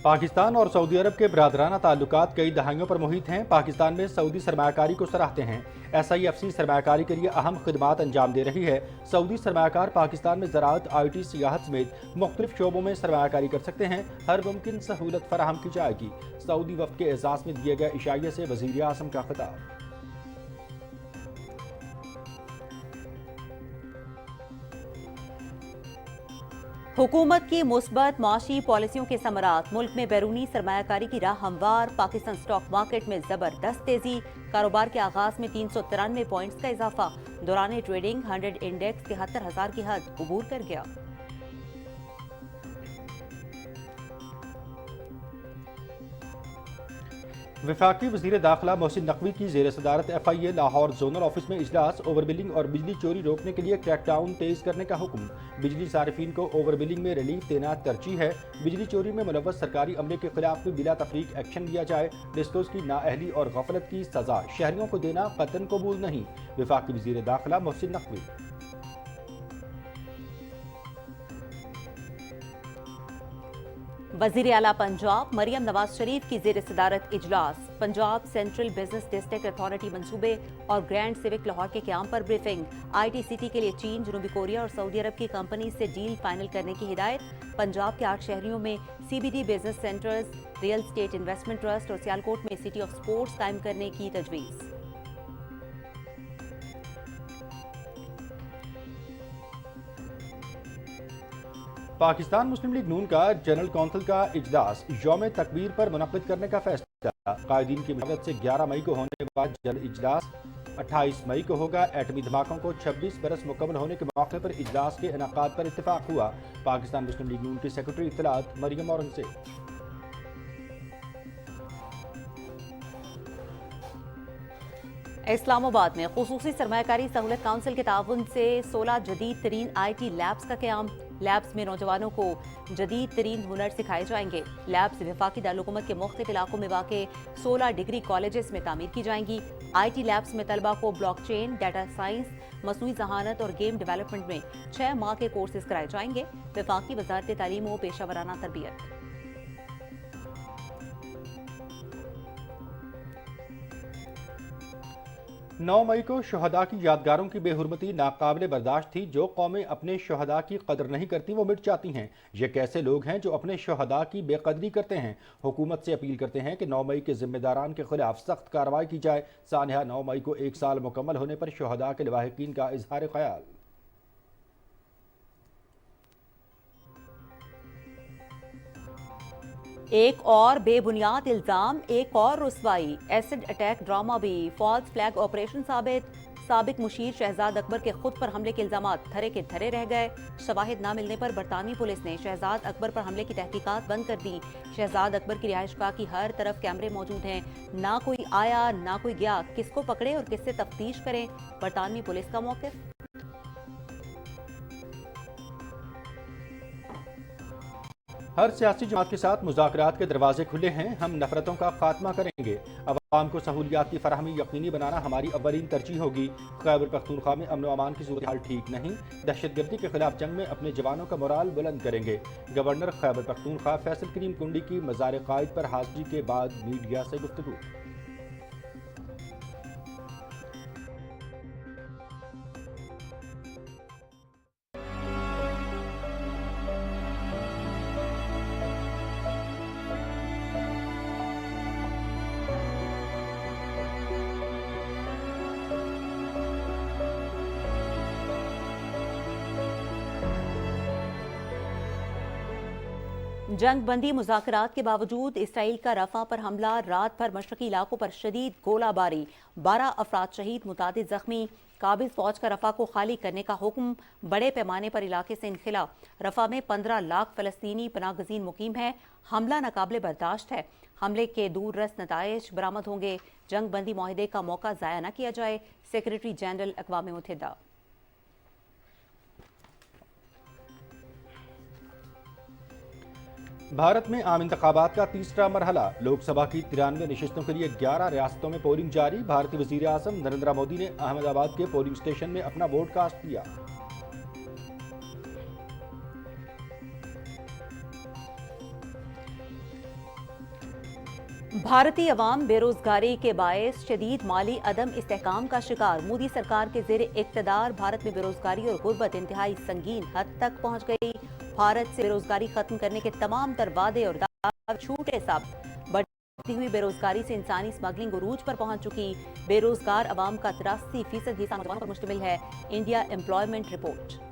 पाकिस्तान और सऊदी अरब के बरादराना ताल्लुकात कई दहाइयों पर मुहित हैं। पाकिस्तान में सऊदी सरमायाकारी को सराहते हैं। SIFC सरमायाकारी के लिए अहम खिदमात अंजाम दे रही है। सऊदी सरमायाकार पाकिस्तान में ज़राअत, IT, सियाहत समेत मुख्तलिफ शोबों में सरमायाकारी कर सकते हैं। हर मुमकिन सहूलत फराहम की जाएगी। सऊदी वफ़द के एजाज़ में दिए गए इशाइये से वज़ीर आज़म का खिताब। हुकूमत की मुस्बत माशी पॉलिसियों के समरात, मुल्क में बैरूनी सरमायाकारी की राह हमवार। पाकिस्तान स्टॉक मार्केट में जबरदस्त तेजी, कारोबार के आगाज में 393 पॉइंट्स का इजाफा। दौरान ट्रेडिंग 100 इंडेक्स 73,000 की हद अबूर कर गया। वफाकी वज़ीर दाखिला मोहसिन नकवी की ज़ेर सदारत FIA लाहौर जोनल ऑफिस में इजलास। ओवर बिलिंग और बिजली चोरी रोकने के लिए क्रैकडाउन तेज करने का हुक्म। बिजली सारिफीन को ओवर बिलिंग में रिलीफ देना तरजीह है। बिजली चोरी में मुलव्वस सरकारी अमले के खिलाफ भी बिला तफरीक एक्शन लिया जाए। डिस्कोस की नाअहली और गफलत की सजा शहरियों को देना कतन कबूल नहीं। वफाकी वज़ीर दाखिला मोहसिन नकवी। वज़ीर आला पंजाब मरियम नवाज शरीफ की ज़ेर सदारत इजलास। Punjab central business district authority मंसूबे और ग्रैंड सिविक लाहौर के क़याम पर ब्रीफिंग। IT सिटी के लिए चीन, जनूबी कोरिया और सऊदी अरब की कंपनी से डील फाइनल करने की हिदायत। पंजाब के 8 शहरियों में CBD business centres, real estate investment trust और सियालकोट में सिटी ऑफ स्पोर्ट्स कायम करने की तजवीज़। पाकिस्तान मुस्लिम लीग नून का जनरल कौंसिल का इजलास यौम तकबीर पर मुनक्किद करने का फैसला। कायदीन की मदद से 11 मई को होने वाला जनरल इजलास 28 मई को होगा। एटमी धमाकों को 26 बरस मुकम्मल होने के मौके पर इजलास के इनेकाद पर इत्तेफाक हुआ। पाकिस्तान मुस्लिम लीग नून की सेक्रेटरी इत्तलात मरियम औरंगज़ेब। इस्लामाबाद में खुसूसी सरमायाकारी सहूलत काउंसिल के ताउन से 16 जदीद तरीन IT लैब्स का क़याम। लैब्स में नौजवानों को जदीद तरीन हुनर सिखाए जाएंगे। लैब्स वफाकी दारुलहुकूमत के मुख्तलिफ इलाकों में वाक़ 16 डिग्री कॉलेजेस में तामीर की जाएंगी। IT लैब्स में तलबा को ब्लॉकचेन, डाटा साइंस, मसनूई ज़हानत और गेम डेवलपमेंट में 6 माह के कोर्सेज कराए जाएंगे। वफाकी वज़ारत तालीम व पेशावराना तरबियत। 9 मई को शहदा की यादगारों की बेहुरमती नाकाबिले बर्दाश्त थी। जो कौमें अपने शहदा की कदर नहीं करती वो मिट जाती हैं। ये कैसे लोग हैं जो अपने शहदा की बेकदरी करते हैं। हुकूमत से अपील करते हैं कि 9 मई के जिम्मेदारान के खिलाफ सख्त कार्रवाई की जाए। सानिया 9 मई को 1 साल मुकम्मल होने पर शहदा के लवाहिकीन का इजहार ख्याल। एक और बेबुनियाद इल्जाम, एक और रुसवाई। एसिड अटैक ड्रामा भी फॉल्स फ्लैग ऑपरेशन साबित। साबिक मुशीर शहजाद अकबर के खुद पर हमले के इल्जामात धरे के धरे रह गए। शवाहिद न मिलने पर बरतानवी पुलिस ने शहजाद अकबर पर हमले की तहकीकात बंद कर दी। शहजाद अकबर की रिहाइशगाह की हर तरफ कैमरे मौजूद हैं। ना कोई आया ना कोई गया, किसको पकड़े और किससे तफ्तीश करें, बरतानवी पुलिस का मौक़िफ़। हर सियासी जमात के साथ मुज़ाकरात के दरवाजे खुले हैं। हम नफरतों का खात्मा करेंगे। अवाम को सहूलियात की फराहमी यकीनी बनाना हमारी अव्वलीन तरजीह होगी। खैबर पख्तूनख्वा में अमन व अमान की सूरत हाल ठीक नहीं। दहशतगर्दी के खिलाफ जंग में अपने जवानों का मोराल बुलंद करेंगे। गवर्नर खैबर पख्तूनख्वा फैसल करीम कुंडी की मज़ार कायद पर हाजिरी के बाद मीडिया से गुफ्तगू। जंग बंदी मुज़ाकरात के बावजूद इसराइल का रफा पर हमला, रात भर मशरकी इलाकों पर शदीद गोलाबारी, 12 अफराद शहीद, मुतादिद जख्मी। काबिज फौज का रफा को खाली करने का हुक्म। बड़े पैमाने पर इलाके से इनखिला। रफा में 15 लाख फलस्तीनी पनाहगज़ीन मुकीम है। हमला नाकाबिले बर्दाश्त है। हमले के दूर रस नताइज बरामद होंगे। जंग बंदी माहिदे का मौका ज़ाया न किया जाए। सेक्रेटरी जनरल अक़वाम मुत्तहिदा। भारत में आम इंतखाबात का तीसरा मरहला। लोकसभा की 93 नशिस्तों के लिए 11 रियासतों में पोलिंग जारी। भारतीय वज़ीर आज़म नरेंद्र मोदी ने अहमदाबाद के पोलिंग स्टेशन में अपना वोट कास्ट किया। भारतीय अवाम बेरोजगारी के बायस शदीद माली अदम इस्तेहकाम का शिकार। मोदी सरकार के जेर इक्तदार भारत में बेरोजगारी और गुर्बत इंतहाई संगीन हद तक पहुंच गई। भारत से बेरोजगारी खत्म करने के तमाम तर वादे और दावे छूटे सब। बढ़ती हुई बेरोजगारी से इंसानी स्मगलिंग उरूज पर पहुंच चुकी। बेरोजगार अवाम का 83% हिस्सा नौजवानों पर मुश्तमिल है। India employment report.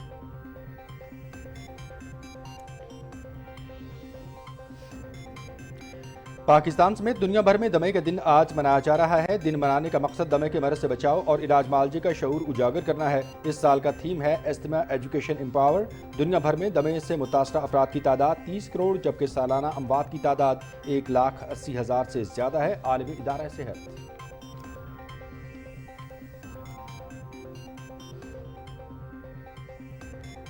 पाकिस्तान समेत दुनिया भर में दमे का दिन आज मनाया जा रहा है। दिन मनाने का मकसद दमे के मरज से बचाव और इलाज मालजे का शऊर उजागर करना है। इस साल का थीम है एस्थमा एजुकेशन एम्पावर। दुनिया भर में दमे से मुतासरा अफराद की तादाद 30 करोड़ जबकि सालाना अमवात की तादाद 1,80,000 से ज़्यादा है। आलमी इदारा सेहत।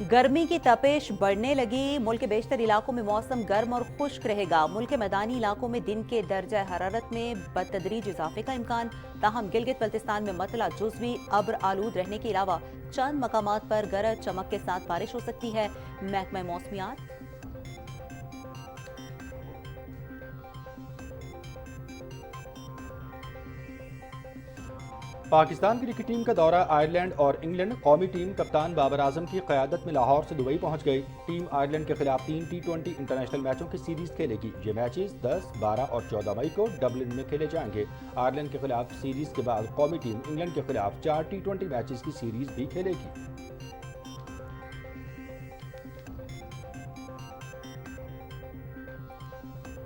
गर्मी की तपिश बढ़ने लगी। मुल्क के बेशतर इलाकों में मौसम गर्म और खुश्क रहेगा। मुल्क के मैदानी इलाकों में दिन के दर्जा हरारत में बतदरीज इजाफे का इम्कान। ताहम गिलगित बल्तिस्तान में मतला जुज़वी अब्र आलूद रहने के अलावा चंद मकामात पर गरज चमक के साथ बारिश हो सकती है। महकमा मौसमियात। पाकिस्तान की क्रिकेट टीम का दौरा आयरलैंड और इंग्लैंड। कौमी टीम कप्तान बाबर आजम की क़यादत में लाहौर से दुबई पहुंच गई। टीम आयरलैंड के खिलाफ 3 T20 इंटरनेशनल मैचों की सीरीज खेलेगी। ये मैचेस 10, 12 और 14 मई को डबलिन में खेले जाएंगे। आयरलैंड के खिलाफ सीरीज के बाद कौमी टीम इंग्लैंड के खिलाफ 4 T20 मैचेस की सीरीज भी खेलेगी।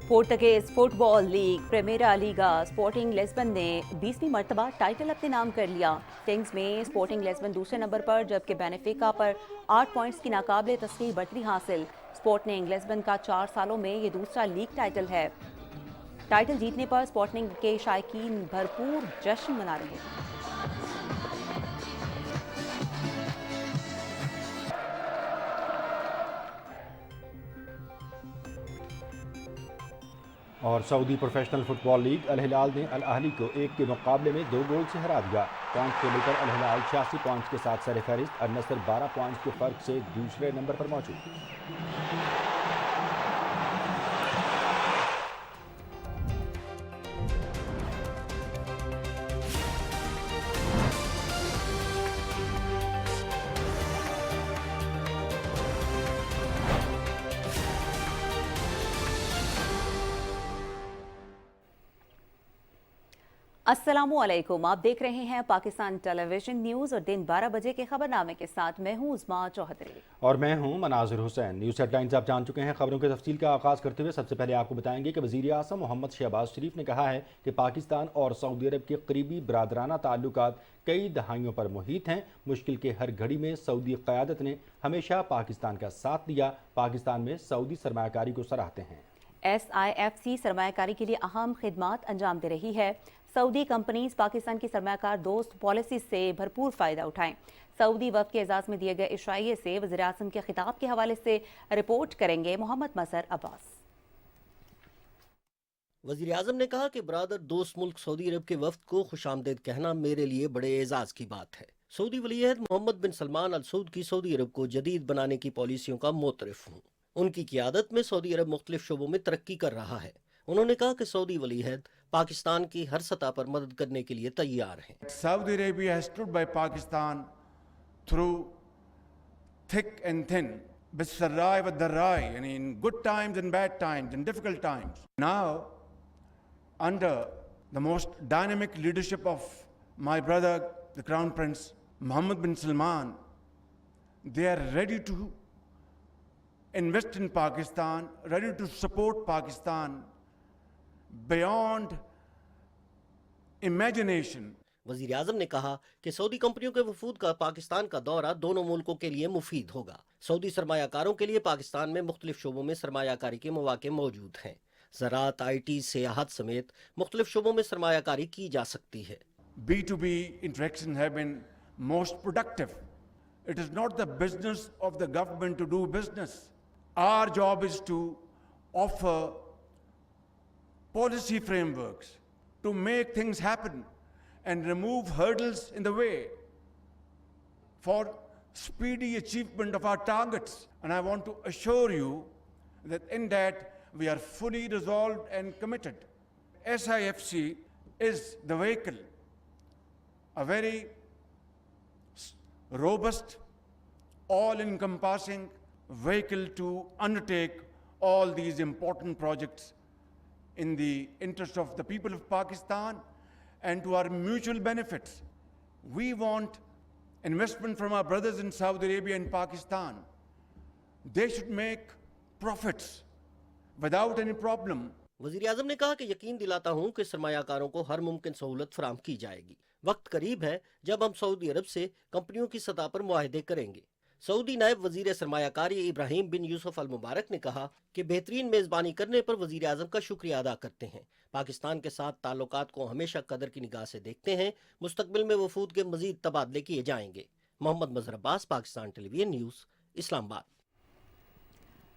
पुर्तगीज football league Primeira Liga Sporting Lisbon ने 20वीं मरतबा टाइटल अपने नाम कर लिया। टिंग्स में स्पोर्टिंग लिस्बन दूसरे नंबर पर जबकि बेनेफिका पर 8 पॉइंट्स की नाकाबिले तस्कीर बढ़तरी हासिल। स्पोर्टिंग लिस्बन का 4 सालों में ये दूसरा लीग टाइटल है। टाइटल जीतने पर स्पोर्टिंग के शायकीन भरपूर जश्न मना रहे हैं। और सऊदी प्रोफेशनल फुटबॉल लीग अल हिलाल ने अल अहली को 1 के मुकाबले में 2 गोल से हरा दिया। पॉइंट टेबल पर अल हिलाल 86 पॉइंट्स के साथ सरफहरिस्त। अल नसर 12 पॉइंट्स के फर्क से दूसरे नंबर पर मौजूद। अस्सलामुअलैकुम, आप देख रहे हैं पाकिस्तान टेलीविजन न्यूज और दिन 12 बजे के खबरनामे के साथ मैं हूं उस्मा चौधरी और मैं हूं मनाजिर हुसैन। न्यूज़ हेडलाइंस आप जान चुके हैं। खबरों की तफसील का आगाज़ करते हुए सबसे पहले आपको बताएंगे कि वज़ीर आज़म मोहम्मद शहबाज शरीफ ने कहा है कि पाकिस्तान और सऊदी अरब के करीबी बरादराना ताल्लुकात कई दहाइयों पर मुहित हैं। मुश्किल के हर घड़ी में सऊदी क़यादत ने हमेशा पाकिस्तान का साथ दिया। पाकिस्तान में सऊदी सरमायाकारी को सराहते हैं। SIFC सरमायाकारी के लिए अहम खिदमात अंजाम दे रही है। सऊदी कंपनीज पाकिस्तान की सरमायाकार दोस्त पॉलिसी से भरपूर फ़ायदा उठाएं। सऊदी वफ़द के एजाज़ में दिए गए इशारे से वज़ीर आज़म के खिताब के हवाले से रिपोर्ट करेंगे मोहम्मद मज़हर अब्बास। वज़ीर आज़म ने कहा कि बरादर दोस्त मुल्क सऊदी अरब के वफ़द को खुशामदीद कहना मेरे लिए बड़े एजाज़ की बात है। सऊदी वलीअहद मोहम्मद बिन सलमान अल सऊद की सऊदी अरब को जदीद बनाने की पॉलिसियों का मोतरफ हूँ। उनकी क़यादत में सऊदी अरब मुख्तलिफ शोबों में तरक्की कर रहा है। उन्होंने कहा कि सऊदी वलीअहद पाकिस्तान की हर सतह पर मदद करने के लिए तैयार हैं। Saudi Arabia has stood by Pakistan through thick and thin, bis-sarrai wa darrai, and in good times and bad times and difficult times. Now, under the most dynamic leadership of my brother, the Crown Prince Mohammed bin Salman, they are ready to invest in Pakistan, ready to support Pakistan beyond imagination. वज़ीर आज़म ने कहा कि Saudi कंपनियों के वफूद का पाकिस्तान का दौरा दोनों मुल्कों के लिए मुफीद होगा। सऊदी सरमायाकारों के लिए पाकिस्तान में मुख्तलिफ शोबों में सरमायाकारी के मौके मौजूद हैं। ज़राअत, IT, सियाहत समेत मुख्तलिफ शोबों में सरमायाकारी की जा सकती है। B2B interactions have been most productive. It is not the business of the government to do business. Our job is to offer policy frameworks to make things happen and remove hurdles in the way for speedy achievement of our targets. And I want to assure you that in that we are fully resolved and committed. SIFC is the vehicle, a very robust, all-encompassing vehicle to undertake all these important projects in the interest of the people of Pakistan and to our mutual benefits. We want investment from our brothers in Saudi Arabia and Pakistan. They should make profits without any problem. वजीर आजम ने कहा कि यकीन दिलाता हूं कि सरमायाकारों को हर मुमकिन सहूलत फराहम की जाएगी। वक्त करीब है जब हम सऊदी अरब से कंपनियों की सतह पर मुआहदे करेंगे। सऊदी नायब वजीर सरमायाकारी इब्राहिम बिन यूसुफ अल मुबारक ने कहा कि बेहतरीन मेज़बानी करने पर वजीर आजम का शुक्रिया अदा करते हैं। पाकिस्तान के साथ ताल्लुकात को हमेशा कदर की निगाह से देखते हैं। मुस्तकबिल में वफूद के मजीद तबादले किए जाएंगे। Muhammad Mazhar Abbas, Pakistan television news, Islamabad.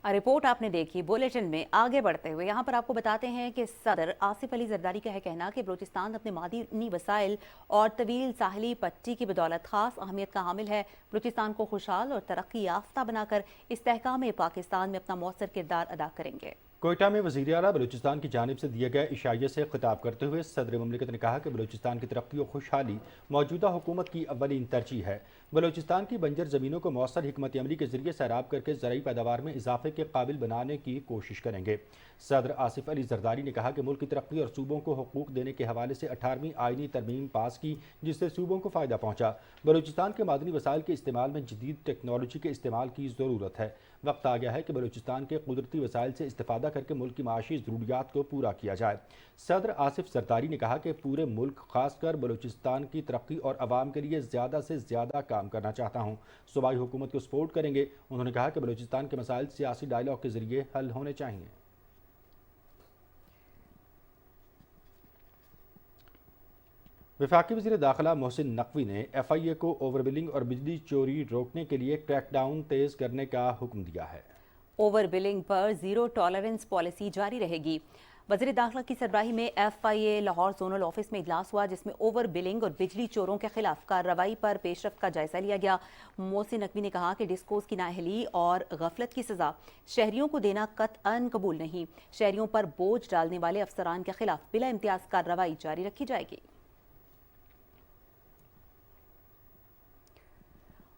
Report आपने देखी। बुलेटिन में आगे बढ़ते हुए यहाँ पर आपको बताते हैं कि सदर आसिफ अली जरदारी का है कहना कि बलूचिस्तान अपने मादनी वसाइल और तवील साहिली पट्टी की बदौलत खास अहमियत का हामिल है। बलूचिस्तान को खुशहाल और तरक्की याफ्ता बनाकर इस्तेहकाम पाकिस्तान में अपना मौसर किरदार अदा करेंगे। कोयटा में वज़ीर आला बलूचिस्तान की जानिब से दिए गए इशारे से खिताब करते हुए सदर मुमलिकत ने कहा कि बलूचिस्तान की तरक्की और खुशहाली मौजूदा हुकूमत की अव्वलीन तरजीह है। बलूचिस्तान की बंजर ज़मीनों को मौसर हिकमत अमली के जरिए सैराब करके ज़रई पैदावार में इजाफे के काबिल बनाने की कोशिश करेंगे। सदर आसिफ अली जरदारी ने कहा कि मुल्क की तरक्की और सूबों को हुकूक देने के हवाले से 18वीं आइनी तरमीम पास की, जिससे सूबों को फ़ायदा पहुँचा। बलूचिस्तान के मादनी वसाइल के इस्तेमाल में जदीद टेक्नोलॉजी के इस्तेमाल की ज़रूरत है। वक्त आ गया है कि बलूचिस्तान के कुदरती वसाइल से इस्तेफादा करके मुल्क की माशी ज़रूरियात को पूरा किया जाए। सदर आसिफ जरदारी ने कहा कि पूरे मुल्क खासकर बलूचिस्तान की तरक्की और आवाम के लिए ज़्यादा से ज़्यादा काम करना चाहता हूँ। सूबाई हुकूमत को सपोर्ट करेंगे। उन्होंने कहा कि बलूचिस्तान के मसाइल सियासी डायलॉग के ज़रिए हल होने चाहिए। वफाकी वज़ीर दाखिला मोहसिन नकवी ने FIA को ओवरबिलिंग और बिजली चोरी रोकने के लिए क्रैकडाउन तेज़ करने का हुक्म दिया है। ओवर बिलिंग पर जीरो टॉलरेंस पॉलिसी जारी रहेगी। वज़ीर दाखिला की सरबराही में FIA लाहौर जोनल ऑफिस में इजलास हुआ, जिसमें ओवर बिलिंग और बिजली चोरों के खिलाफ कार्रवाई पर पेशरफ्त का जायजा लिया गया। मोहसिन नकवी ने कहा कि डिस्कोस की नाअहली और गफलत की सजा शहरियों को देना कतअन कबूल नहीं। शहरियों पर बोझ डालने वाले अफसरान के खिलाफ बिला इम्तियाज कार्रवाई जारी रखी जाएगी।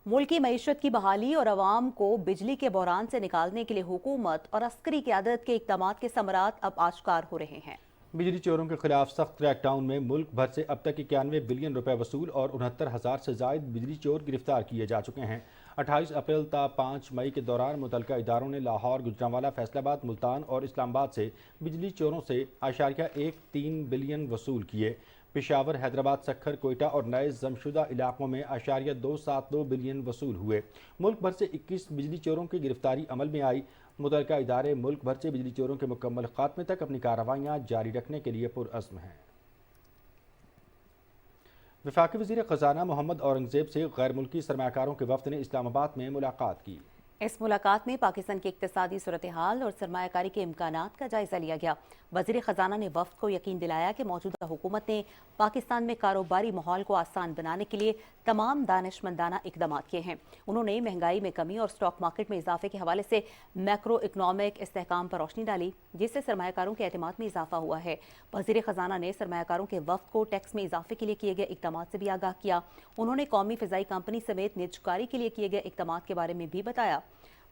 मुल्क की मईशत की बहाली और अवाम को बिजली के बहरान से निकालने के लिए हुकूमत और अस्करी क़यादत के इक़दामात के समरात अब आश्कार हो रहे हैं। बिजली चोरों के खिलाफ सख्त क्रैकडाउन में मुल्क भर से अब तक 91 बिलियन रुपए वसूल और 69,000 से जायद बिजली चोर गिरफ्तार किए जा चुके हैं। 28 अप्रैल ता 5 मई के दौरान मुतलका इदारों ने लाहौर, गुजरांवाला, फैसलाबाद, मुल्तान और इस्लामाबाद से बिजली चोरों से 0.13 बिलियन वसूल किए। पेशावर, हैदराबाद, सखर, कोयटा और नए जमशुदा इलाकों में 0.272 बिलियन वसूल हुए। मुल्क भर से 21 बिजली चोरों की गिरफ्तारी अमल में आई। मुतलका इदारे मुल्क भर से बिजली चोरों के मुकम्मल खात्मे तक अपनी कार्रवाइयाँ जारी रखने के लिए पुरअज़्म हैं। वफाकी वज़ीर ख़ज़ाना मोहम्मद औरंगज़ेब से गैर मुल्की सरमायाकारों के वफ़द ने इस्लामाबाद में मुलाकात की। इस मुलाकात में पाकिस्तान की इक्तिसादी सूरत हाल और सरमायाकारी के इम्कानात का जायजा लिया गया। वज़ीर ख़ज़ाना ने वफ़द को यकीन दिलाया कि मौजूदा हुकूमत ने पाकिस्तान में कारोबारी माहौल को आसान बनाने के लिए तमाम दानिशमंदाना इक़दामात किए हैं। उन्होंने महंगाई में कमी और स्टॉक मार्केट में इजाफे के हवाले से मैक्रो इकनॉमिक इस्तेहकाम पर रोशनी डाली, जिससे सरमायाकारों के एतमाद में इजाफा हुआ है। वज़ीर ख़ज़ाना ने सरमायाकारों के वफ़द को टैक्स में इजाफे के लिए किए गए इक़दामात से भी आगाह किया। उन्होंने कौमी फ़िज़ाई कंपनी समेत निजकारी के लिए किए गए इक़दामात के बारे में भी बताया।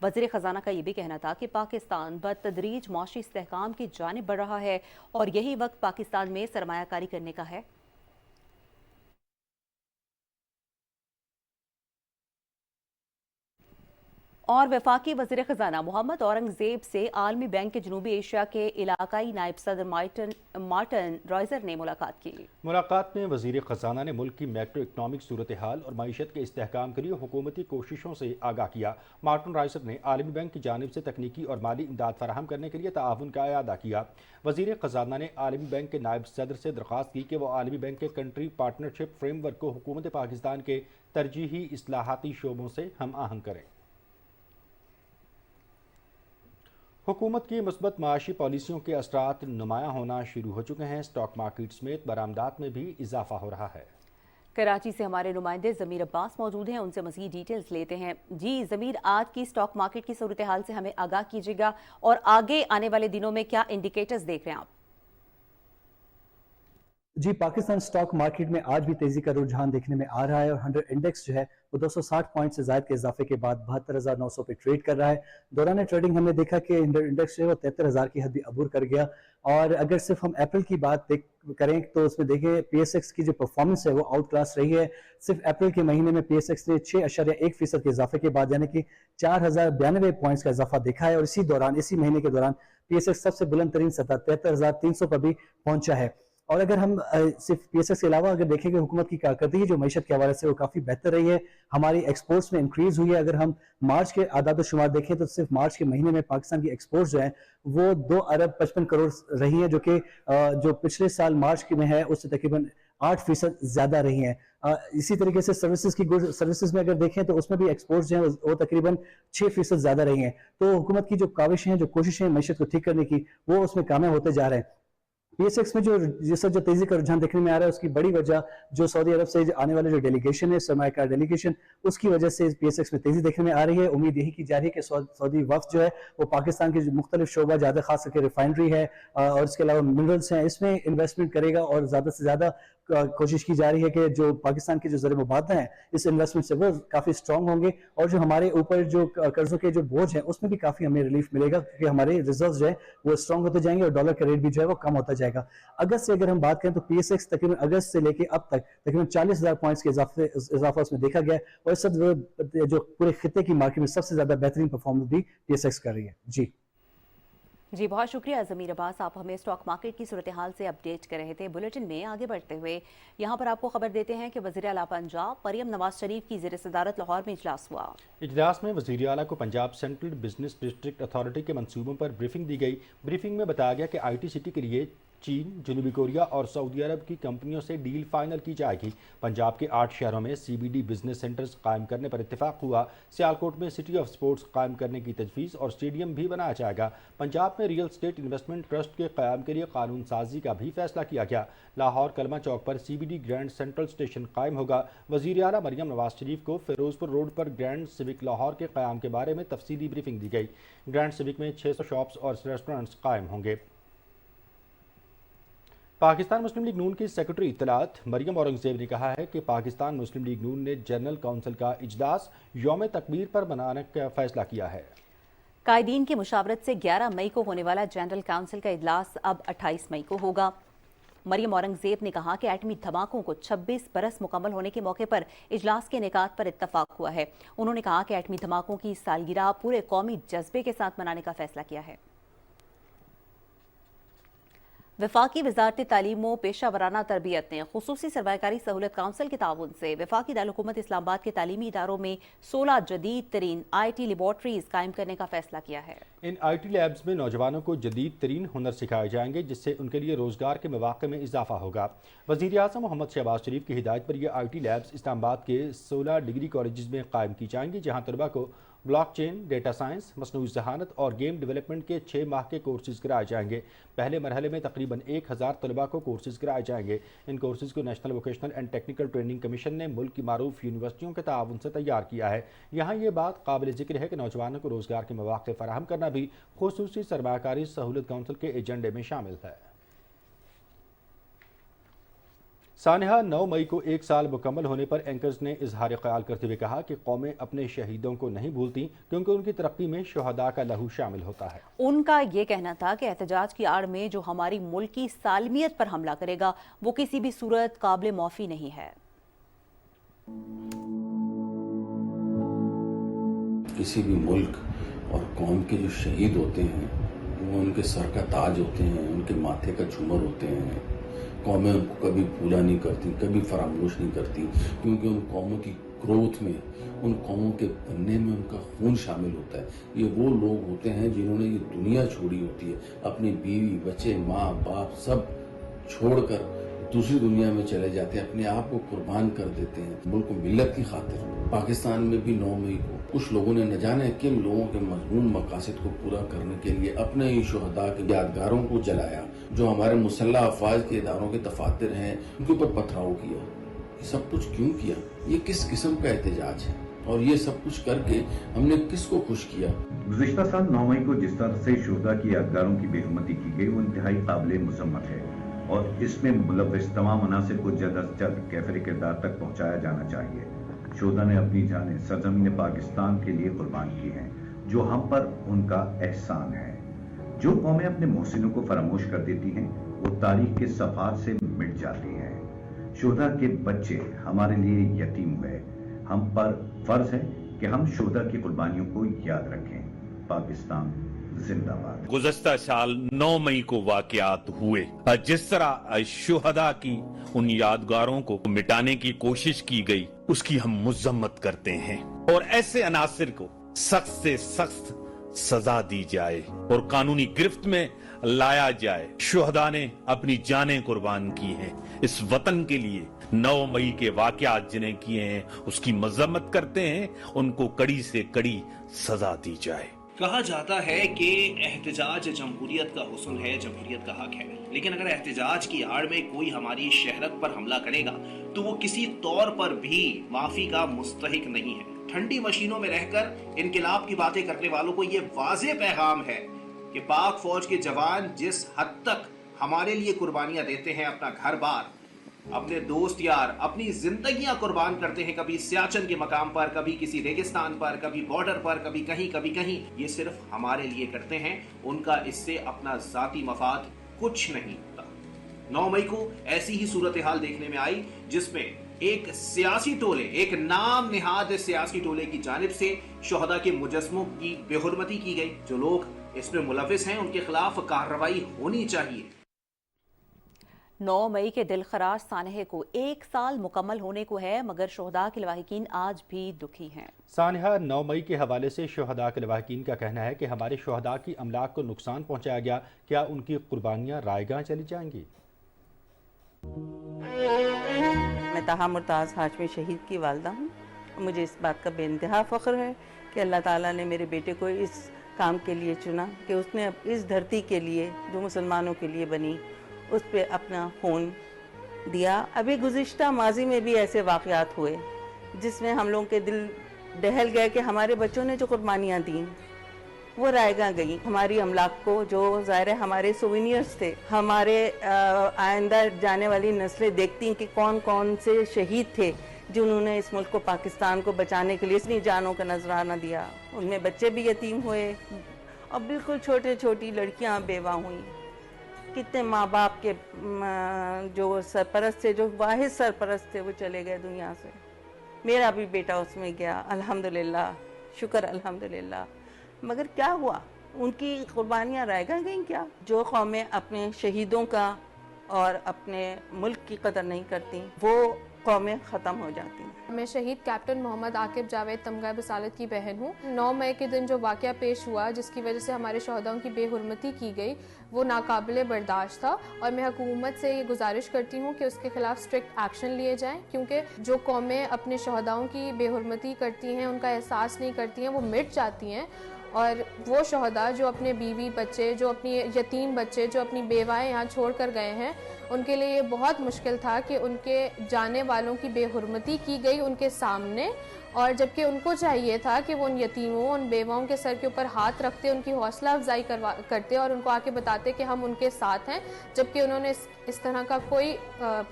वज़ीर ख़ज़ाना का ये भी कहना था कि पाकिस्तान बतदरीज मुआशी इस्तेहकाम की जानिब बढ़ रहा है और यही वक्त पाकिस्तान में सरमायाकारी करने का है। और वफाकी वज़ीर ख़ज़ाना मोहम्मद औरंगज़ेब से आलमी बैंक के जनूबी एशिया के इलाकाई नायब सदर मार्टिन रॉयज़र ने मुलाकात की। मुलाकात में वज़ीर ख़ज़ाना ने मुल्क की मैक्रो इकनॉमिक सूरत हाल और मईशत के इस्तेहकाम के लिए हुकूमती कोशिशों से आगाह किया। मार्टिन रॉयज़र ने आलमी बैंक की जानिब से तकनीकी और माली इमदाद फराहम करने के लिए ताउन का अदा किया। वज़ीर ख़ज़ाना ने आलमी बैंक के नायब सदर से दरख्वास्त की कि वो आलमी बैंक के कंट्री पार्टनरशिप फ्रेमवर्क को हुकूमत पाकिस्तान के तरजीही इस्लाहाती शोबों से हम आहंग करें। हुकूमत की मुस्बत माशी पॉलिसियों के असरात नुमायां होना शुरू हो चुके हैं। स्टॉक मार्केट समेत बरामदात में भी इजाफा हो रहा है। कराची से हमारे नुमाइंदे ज़मीर अब्बास मौजूद हैं, उनसे मज़ीद डिटेल्स लेते हैं। जी ज़मीर, आज की स्टॉक मार्केट की सूरत हाल से हमें आगाह कीजिएगा और आगे आने वाले दिनों में क्या इंडिकेटर्स देख रहे हैं आप? जी, पाकिस्तान स्टॉक मार्केट में आज भी तेजी का रुझान देखने में आ रहा है और 100 इंडेक्स जो है वो 260 पॉइंट से ज्यादा के इजाफे के बाद 72,900 पे ट्रेड कर रहा है। दौरान ट्रेडिंग हमने देखा कि 100 इंडेक्स जो है वो 73,000 की हद भी अबूर कर गया। और अगर सिर्फ हम अप्रैल की बात करें तो उसमें देखें PSX की जो परफॉर्मेंस है वो आउट क्लास रही है। सिर्फ अप्रैल के महीने में PSX ने 6.1% के इजाफे के बाद यानी कि 4,092 पॉइंट्स का इजाफा देखा है और इसी महीने के दौरान PSX सबसे बुलंद तरीन सतह 73,300 पर भी पहुंचा है। और अगर हम सिर्फ PSX के अलावा अगर देखें कि हुकूमत की कारकर्दगी जो मईशत के हवाले से वो काफ़ी बेहतर रही है, हमारी एक्सपोर्ट्स में इंक्रीज हुई है। अगर हम मार्च के आदाद शुमार देखें तो सिर्फ मार्च के महीने में पाकिस्तान की एक्सपोर्ट्स जो है वो 2 अरब 55 करोड़ रही है, जो कि जो पिछले साल मार्च की में है उससे तकरीबन 8% ज्यादा रही हैं। इसी तरीके से सर्विसेज में अगर देखें तो उसमें भी एक्सपोर्ट्स जो है वो तकरीबन 6% ज्यादा रही हैं। तो हुकूमत की जो काविशें हैं, जो कोशिशें हैं मईशत को ठीक करने की, वो उसमें कामयाब होते जा रहे हैं। PSX में जो तेजी का रुझान देखने में आ रहा है उसकी बड़ी वजह जो सऊदी अरब से आने वाले जो डेलीगेशन है, सरमायाकार डेलीगेशन, उसकी वजह से PSX में तेजी देखने में आ रही है। उम्मीद यही की जा रही है कि सऊदी वफ्द जो है वो पाकिस्तान के मुख्तलिफ शोबा ज़्यादा खास करके रिफाइनरी है और इसके अलावा मिनरल्स हैं, इसमें इन्वेस्टमेंट करेगा और ज़्यादा से ज़्यादा कोशिश की जा रही है कि जो पाकिस्तान के जो ज़र मुबादला हैं इस इन्वेस्टमेंट से वो काफ़ी स्ट्रॉन्ग होंगे और जो हमारे ऊपर जो कर्जों के जो बोझ हैं उसमें भी काफ़ी हमें रिलीफ मिलेगा क्योंकि हमारे रिजर्व जो है वो स्ट्रॉन्ग होते जाएंगे और डॉलर का रेट भी जो है वो कम होता जाएगा। अगस्त से अगर हम बात करें तो PSX तकरीबन अगस्त से लेके अब तक तकरीबन 40,000 पॉइंट्स के इजाफा उसमें देखा गया और इस सब जो पूरे खिते की मार्केट में सबसे ज्यादा बेहतरीन परफॉर्मेंस भी PSX कर रही है। जी बहुत शुक्रिया ज़मीर अब्बास, आप हमें स्टॉक मार्केट की सूरत हाल से अपडेट कर रहे थे। बुलेटिन में आगे बढ़ते हुए यहाँ पर आपको खबर देते हैं कि वज़ीर आला पंजाब मरियम नवाज शरीफ की ज़ेर सदारत लाहौर में इजलास हुआ। इजलास में वज़ीर आला को Punjab central business district authority के मंसूबों पर ब्रीफिंग दी गई। ब्रीफिंग में बताया गया कि IT सिटी के लिए चीन, जनूबी कोरिया और सऊदी अरब की कंपनियों से डील फाइनल की जाएगी। पंजाब के 8 शहरों में CBD बिजनेस सेंटर्स कायम करने पर इत्तेफाक हुआ। सियालकोट में सिटी ऑफ स्पोर्ट्स कायम करने की तजवीज़ और स्टेडियम भी बनाया जाएगा। पंजाब में रियल स्टेट इन्वेस्टमेंट ट्रस्ट के क़याम के लिए कानून साजी का भी फैसला किया गया। लाहौर कलमा चौक पर CBD ग्रैंड सेंट्रल स्टेशन कायम होगा। वज़ीर आला मरियम नवाज शरीफ को फिरोजपुर रोड पर ग्रैंड सिविक लाहौर के क़याम के बारे में तफसीली ब्रीफिंग दी गई। ग्रैंड सिविक में 600 शॉप्स और रेस्टोरेंट्स कायम होंगे। पाकिस्तान मुस्लिम लीग नून की सेक्रेटरी इत्तलात मरियम औरंगज़ेब ने कहा है कि पाकिस्तान मुस्लिम लीग नून ने जनरल काउंसिल का इजलास यौम तकबीर पर मनाने का फैसला किया है। कायदीन की मुशावरत से 11 मई को होने वाला जनरल काउंसिल का इजलास अब 28 मई को होगा। मरियम औरंगज़ेब ने कहा कि एटमी धमाकों को 26 बरस मुकम्मल होने के मौके पर इजलास के इनेकाद पर इत्तफाक हुआ है। उन्होंने कहा कि एटमी धमाकों की सालगिरह पूरे कौमी जज्बे के साथ मनाने का फैसला किया है। वफाकी वजारत तालीम व पेशा वराना तरबियत ने खुसूसी सरमायाकारी सहूलत काउंसिल के ताउन से वफाकी दारुल-हुकूमत इस्लामाबाद के तालीमी इदारों में 16 जदीद तरीन IT लेबॉर्ट्रीज कायम करने का फैसला किया है। इन IT लैब्स में नौजवानों को जदीद तरीन हुनर सिखाए जाएंगे जिससे उनके लिए रोजगार के मौके में इजाफा होगा। वज़ीर आज़म मोहम्मद शहबाज शरीफ की हिदायत पर यह IT लैब्स इस्लामाबाद के 16 डिग्री कॉलेज में कायम की जाएंगी जहाँ तलबा को ब्लॉकचेन, डेटा साइंस, मसनूई ज़हानत और गेम डेवलपमेंट के 6 माह के कोर्सेज कराए जाएंगे। पहले मरहले में तकरीबन 1000 तलबा को कोर्सेज कराए जाएंगे। इन कोर्सेज को national vocational and technical training commission ने मुल्क की मारूफ यूनिवर्सिटियों के ताउन से तैयार किया है। यहाँ ये बात काबिल ज़िक्र है कि नौजवानों को रोजगार के मौके फराहम करना भी खुसूसी सरमायाकारी सहूलत काउंसिल के एजेंडे में शामिल है। सानिहा 9 मई को 1 साल मुकम्मल होने पर एंकर्स ने इजहार ख्याल करते हुए कहा कि कौमें अपने शहीदों को नहीं भूलती क्योंकि उनकी तरक्की में शुहदा का लहू शामिल होता है। उनका ये कहना था कि एहतजाज की आड़ में जो हमारी मुल्क की सालमियत पर हमला करेगा वो किसी भी सूरत काबिल माफी नहीं है। किसी भी मुल्क और कौम के जो शहीद होते हैं वो उनके सर का ताज होते हैं, उनके माथे का झूमर होते हैं। कौमें उनको कभी भूला नहीं करती, कभी फरामोश नहीं करती क्योंकि उन कौमों की ग्रोथ में, उन कौमों के बनने में उनका खून शामिल होता है। ये वो लोग होते हैं जिन्होंने ये दुनिया छोड़ी होती है, अपनी बीवी, बच्चे, माँ बाप सब छोड़कर दूसरी दुनिया में चले जाते हैं, अपने आप को कुर्बान कर देते हैं मुल्क मिल्लत की खातिर। पाकिस्तान में भी 9 मई को कुछ लोगों ने न जाने किन लोगों के मजमून मकासद को पूरा करने के लिए अपने ही शुहदा के यादगारों को जलाया, जो हमारे मुसल्लह अफवाज के इदारों के दफातर हैं उनके ऊपर पथराव किया। ये सब कुछ क्यों किया? ये किस किस्म का एहतजाज है और ये सब कुछ करके हमने किसको खुश किया? गुज़िश्ता साल 9 मई को जिस तरह से शुहदा की यादगारों की बेहुरमती की गई वो इंतहाई काबिल मजम्मत है اور اس میں ملوث تمام عناصر کو جلد از جلد کیفر کردار تک پہنچایا جانا چاہیے۔ شہداء نے اپنی جانیں سرزمین پاکستان کے لیے قربان کی ہیں، جو ہم پر ان کا احسان ہے۔ جو قومیں اپنے محسنوں کو فراموش کر دیتی ہیں وہ تاریخ کے صفحات سے مٹ جاتی ہیں۔ شہداء کے بچے ہمارے لیے یتیم ہوئے، ہم پر فرض ہے کہ ہم شہداء کی قربانیوں کو یاد رکھیں۔ پاکستان زندہ باد۔ گزشتہ سال 9 مئی کو واقعات ہوئے، جس طرح شہداء کی ان یادگاروں کو مٹانے کی کوشش کی گئی اس کی ہم مذمت کرتے ہیں، اور ایسے عناصر کو سخت سے سخت سزا دی جائے اور قانونی گرفت میں لایا جائے۔ شہداء نے اپنی جانیں قربان کی ہیں اس وطن کے لیے۔ 9 مئی کے واقعات جنہیں کیے ہیں اس کی مذمت کرتے ہیں، ان کو کڑی سے کڑی سزا دی جائے۔ کہا جاتا ہے کہ احتجاج جمہوریت کا حسن ہے، جمہوریت کا حق ہے، لیکن اگر احتجاج کی آڑ میں کوئی ہماری شہرت پر حملہ کرے گا تو وہ کسی طور پر بھی معافی کا مستحق نہیں ہے۔ ٹھنڈی مشینوں میں رہ کر انقلاب کی باتیں کرنے والوں کو یہ واضح پیغام ہے کہ پاک فوج کے جوان جس حد تک ہمارے لیے قربانیاں دیتے ہیں، اپنا گھر بار، اپنے دوست یار، اپنی زندگیاں قربان کرتے ہیں، کبھی سیاچن کے مقام پر، کبھی کسی ریگستان پر، کبھی بارڈر پر، کبھی کہیں، یہ صرف ہمارے لیے کرتے ہیں، ان کا اس سے اپنا ذاتی مفاد کچھ نہیں ہوتا۔ 9 مئی کو ایسی ہی صورتحال دیکھنے میں آئی جس میں ایک سیاسی ٹولے، ایک نام نہاد سیاسی ٹولے کی جانب سے شہداء کے مجسموں کی بے حرمتی کی گئی۔ جو لوگ اس میں ملوث ہیں ان کے خلاف کارروائی ہونی چاہیے۔ 9 مئی کے دلخراش سانحے کو 1 سال مکمل ہونے کو ہے، مگر شہداء کے لواحقین آج بھی دکھی ہیں۔ سانحہ 9 مئی کے حوالے سے شہداء کے لواحقین کا کہنا ہے کہ ہمارے شہداء کی املاک کو نقصان پہنچایا گیا، کیا ان کی قربانیاں رائے گاہ چلی جائیں گی؟ میں طاہا مرتاز ہاشمی شہید کی والدہ ہوں۔ مجھے اس بات کا بے انتہا فخر ہے کہ اللہ تعالیٰ نے میرے بیٹے کو اس کام کے لیے چنا کہ اس نے اس دھرتی کے لیے جو مسلمانوں کے لیے بنی اس پہ اپنا خون دیا۔ ابھی گزشتہ ماضی میں بھی ایسے واقعات ہوئے جس میں ہم لوگوں کے دل دہل گئے کہ ہمارے بچوں نے جو قربانیاں دیں وہ رائے گاہ گئیں۔ ہماری املاک کو جو ظاہر ہے ہمارے سوینئرز تھے، ہمارے آئندہ جانے والی نسلیں دیکھتی ہیں کہ کون کون سے شہید تھے جنہوں نے اس ملک کو، پاکستان کو بچانے کے لیے اپنی جانوں کا نذرانہ دیا۔ ان میں بچے بھی یتیم ہوئے اور بالکل چھوٹی لڑکیاں بیوہ ہوئیں۔ کتنے ماں باپ کے جو سرپرست تھے، جو واحد سرپرست تھے، وہ چلے گئے دنیا سے۔ میرا بھی بیٹا اس میں گیا، الحمدللہ، شکر الحمدللہ۔ مگر کیا ہوا؟ ان کی قربانیاں رہ گئیں کیا؟ جو قومیں اپنے شہیدوں کا اور اپنے ملک کی قدر نہیں کرتی وہ قومیں ختم ہو جاتی ہیں۔ میں شہید کیپٹن محمد عاقب جاوید تمغہ بسالت کی بہن ہوں۔ 9 مئی کے دن جو واقعہ پیش ہوا جس کی وجہ سے ہمارے شہداؤں کی بے حرمتی کی گئی وہ ناقابل برداشت تھا، اور میں حکومت سے یہ گزارش کرتی ہوں کہ اس کے خلاف سٹرکٹ ایکشن لیے جائیں، کیونکہ جو قومیں اپنے شہداؤں کی بے حرمتی کرتی ہیں، ان کا احساس نہیں کرتی ہیں، وہ مٹ جاتی ہیں۔ اور وہ شہداء جو اپنے بیوی بچے، جو اپنی یتیم بچے، جو اپنی بیوائیں یہاں چھوڑ کر گئے ہیں، ان کے لیے یہ بہت مشکل تھا کہ ان کے جانے والوں کی بے حرمتی کی گئی ان کے سامنے، اور جبکہ ان کو چاہیے تھا کہ وہ ان یتیموں، ان بیواؤں کے سر کے اوپر ہاتھ رکھتے، ان کی حوصلہ افزائی کرتے اور ان کو آ کے بتاتے کہ ہم ان کے ساتھ ہیں، جبکہ انہوں نے اس طرح کا کوئی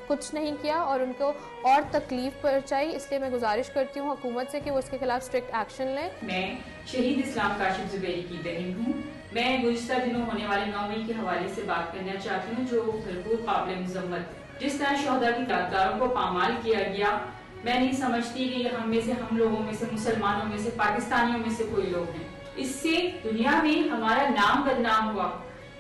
کچھ نہیں کیا اور ان کو اور تکلیف پہنچائی۔ اس لیے میں گزارش کرتی ہوں حکومت سے کہ وہ اس کے خلاف سٹرکٹ ایکشن لیں۔ میں شہید اسلام کاشف زبیری کی بہن ہوں۔ میں گزشتہ دنوں ہونے والے 9 مئی کے حوالے سے بات کرنا چاہتی ہوں جو بالکل قابل مذمت ہے۔ جس طرح شہداء کی یادگاروں کو پامال کیا گیا، میں نہیں سمجھتی کہ یہ ہم لوگوں میں سے، مسلمانوں میں سے، پاکستانیوں میں سے کوئی لوگ ہیں۔ اس سے دنیا میں ہمارا نام بدنام ہوا۔